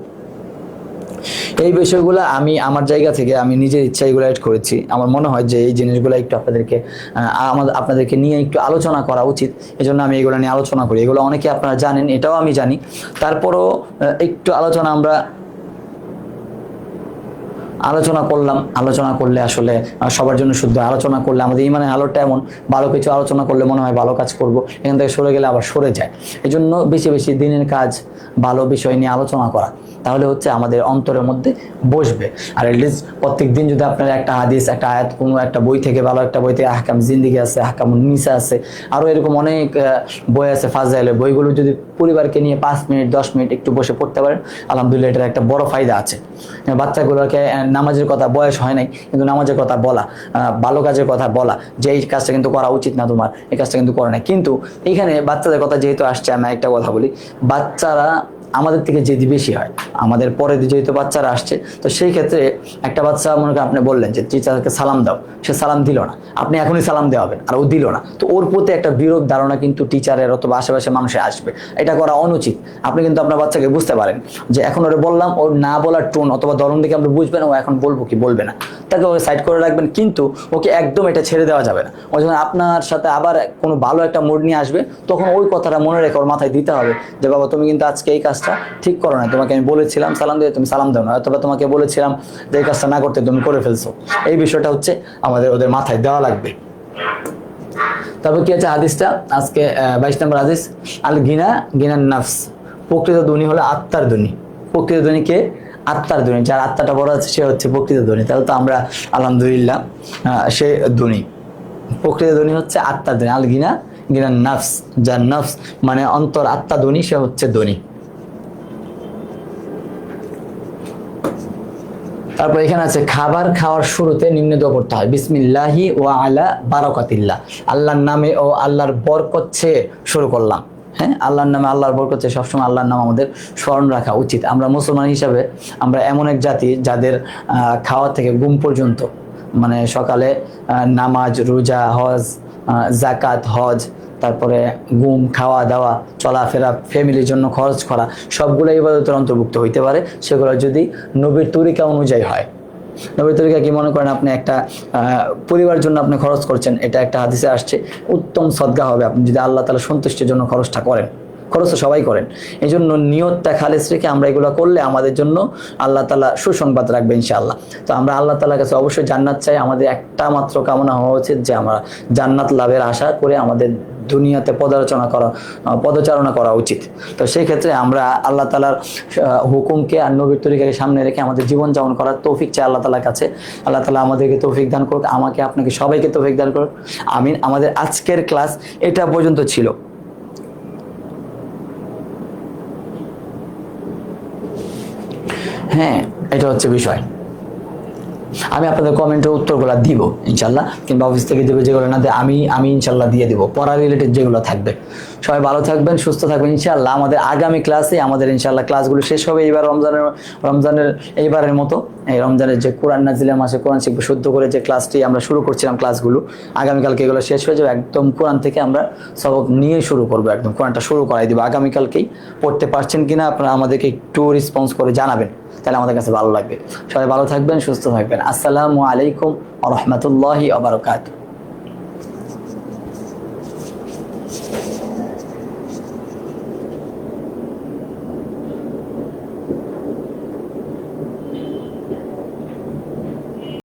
এই বিষয়গুলো আমি আমার জায়গা থেকে আমি নিজের ইচ্ছা এগুলো অ্যাড করেছি। আমার মনে হয় যে এই জিনিসগুলো একটু আপনাদেরকে নিয়ে একটু আলোচনা করা উচিত, এজন্য আমি এগুলো নিয়ে আলোচনা করি। এগুলো অনেকে আপনারা জানেন, এটাও আমি জানি, তারপরও একটু আলোচনা করলাম। আলোচনা করলে আসলে সবার জন্য শুদ্ধ। আলোচনা করলে আমাদের ইমানের আলোটা এমন, ভালো কিছু আলোচনা করলে মনে হয় ভালো কাজ করব, এখান থেকে সরে গেলে আবার সরে যায়। এই জন্য বেশি বেশি দিনের কাজ, ভালো বিষয় নিয়ে আলোচনা করা, তাহলে হচ্ছে আমাদের অন্তরের মধ্যে বসবে। আর এটলিস্ট প্রত্যেক দিন যদি আপনার একটা হাদিস, একটা আয়াত কোনো একটা বই থেকে, ভালো একটা বই থেকে, আহকাম জিন্দিগি আছে, আহকাম নিসা আছে, আরও এরকম অনেক বই আছে ফাজাইলের, বইগুলো যদি পরিবারকে নিয়ে 5 মিনিট 10 মিনিট একটু বসে পড়তে পারেন, আলহামদুলিল্লাহ এটার একটা বড় ফায়দা আছে। বাচ্চাগুলোকে নামাজের কথা, বয়স হয় নাই কিন্তু নামাজের কথা বলা, ভালো কাজের কথা বলা, যে এই কাজটা কিন্তু করা উচিত না তোমার, এই কাজটা কিন্তু করে না। কিন্তু এইখানে বাচ্চাদের কথা যেহেতু আসছে, আমি একটা কথা বলি, বাচ্চারা আমাদের থেকে জেদি বেশি হয়, আমাদের পরে যেহেতু বাচ্চারা আসছে, তো সেই ক্ষেত্রে একটা বাচ্চা মনে করেন আপনি বললেন যে টিচারকে সালাম দাও, সে সালাম দিল না, আপনি এখনই সালাম দেওয়াবেন আর ও দিল না, তো ওর প্রতি একটা বিরূপ ধারণা কিন্তু টিচারের অথবা আশেপাশে মানুষের আসবে। এটা করা অনুচিত। আপনি কিন্তু আপনার বাচ্চাকে বুঝতে পারেন যে এখন ওরে বললাম, ওর না বলার টোন অথবা ধরন দেখে আপনি বুঝবেন ও এখন বলবো কি বলবে না, তাকে ওকে সাইড করে রাখবেন, কিন্তু ওকে একদম এটা ছেড়ে দেওয়া যাবে না। ও যখন আপনার সাথে আবার কোনো ভালো একটা মুড নিয়ে আসবে, তখন ওই কথাটা মনে রেখে ওর মাথায় দিতে হবে যে বাবা তুমি কিন্তু আজকে এই কাজটা ঠিক করো না, তোমাকে আমি বলেছিলাম সালাম দিয়ে তুমি সালাম দাও না, অথবা তোমাকে বলেছিলাম যে এই কাজটা না করতে তুমি করে ফেলছো। এই বিষয়টা হচ্ছে আমাদের ওদের মাথায় দেওয়া লাগবে। তারপর কি আছে হাদিসটা আজকে 22 নম্বর হাদিস, আল গিনা গিনান নাফস, প্রকৃত ধ্বনি হলো আত্মার ধ্বনি। প্রকৃত ধ্বনি কে? আত্মার ধ্বনি। যার আত্মাটা বড় আছে সে হচ্ছে প্রকৃত ধ্বনি। তাহলে তো আমরা আলহামদুলিল্লাহ সে ধ্বনি। প্রকৃত ধ্বনি হচ্ছে আত্মার ধ্বনি। আল গিনা গিনান নাফস, যার নফস মানে অন্তর আত্মা ধ্বনি, সে হচ্ছে ধ্বনি। তারপর এখানে আছে খাবার খাওয়ার শুরুতে নিম্ন দোয়া করতে হয়, বিসমিল্লাহি ওয়া আলা বারাকাতিল্লাহ, আল্লাহর নামে ও আল্লাহর বরকত চেয়ে শুরু করলাম। হ্যাঁ, আল্লাহর নামে আল্লাহর বরকত চেয়ে সবসময় আল্লাহর নাম আমাদের স্মরণ রাখা উচিত। আমরা মুসলমান হিসাবে আমরা এমন এক জাতি যাদের খাওয়া থেকে ঘুম পর্যন্ত, মানে সকালে নামাজ, রোজা, হজ, জাকাত, হজ, তারপরে ঘুম, খাওয়া দাওয়া, চলাফেরা, ফ্যামিলির জন্য খরচ করা, সবগুলো ইবাদতের অন্তর্ভুক্ত হইতে পারে, সেগুলো যদি নবীর তরিকা অনুযায়ী হয়। নবীর তরিকা কি মনে করেন আপনি একটা পরিবারের জন্য আপনি খরচ করছেন, এটা একটা হাদিসে আসছে, উত্তম সদকা হবে আপনি যদি আল্লাহ তাআলা সন্তুষ্টির জন্য খরচটা করেন। খরচ তো সবাই করেন, এই জন্য নিয়তটা খালেস রেখে আমরা এগুলো করলে আমাদের জন্য আল্লাহ তাআলা সুসংবাদ রাখবে ইনশাআল্লাহ। তো আমরা আল্লাহ তাআলার কাছে অবশ্যই জান্নাত চাই। আমাদের একটা মাত্র কামনা হওয়া উচিত যে আমরা জান্নাত লাভের আশা করে আমাদের দুনিয়াতে পদচারণা করা উচিত। তো সেই ক্ষেত্রে আমরা আল্লাহ তাআলার হুকুমকে আর নবীর তরিকাকে সামনে রেখে আমাদের জীবন যাপন করার তৌফিক চাই আল্লাহ তাআলার কাছে। আল্লাহ তাআলা আমাদেরকে তৌফিক দান করুক, আমাকে আপনাকে সবাইকে তৌফিক দান করুক, আমিন। আমাদের আজকের ক্লাস এটা পর্যন্ত ছিল। হ্যাঁ, এটা হচ্ছে বিষয়। আমি আপনাদের কমেন্টের উত্তরগুলো দিব ইনশাল্লাহ, কিংবা অফিস থেকে দেবে যেগুলো না দেয় আমি ইনশাল্লাহ দিয়ে দিব, পড়া রিলেটেড যেগুলো থাকবে। সবাই ভালো থাকবেন, সুস্থ থাকবেন ইনশাল্লাহ। আমাদের আগামী ক্লাসে আমাদের ইনশাল্লাহ ক্লাসগুলো শেষ হবে এইবার রমজানের এইবারের মতো। এই রমজানের যে কোরআন নাজিলের মাসে কোরআন শিখবো শুদ্ধ করে যে ক্লাসটি আমরা শুরু করছিলাম, ক্লাসগুলো আগামীকালকে এগুলো শেষ হয়ে যাবে। একদম কোরআন থেকে আমরা সবক নিয়ে শুরু করবো, একদম কোরআনটা শুরু করাই দিব আগামীকালকেই। পড়তে পারছেন কিনা আপনারা আমাদেরকে একটু রেসপন্স করে জানাবেন, তাহলে আমাদের কাছে ভালো লাগবে। সবাই ভালো থাকবেন, সুস্থ থাকবেন। আসসালামু আলাইকুম ওয়া রাহমাতুল্লাহি ওয়া বারাকাতুহু।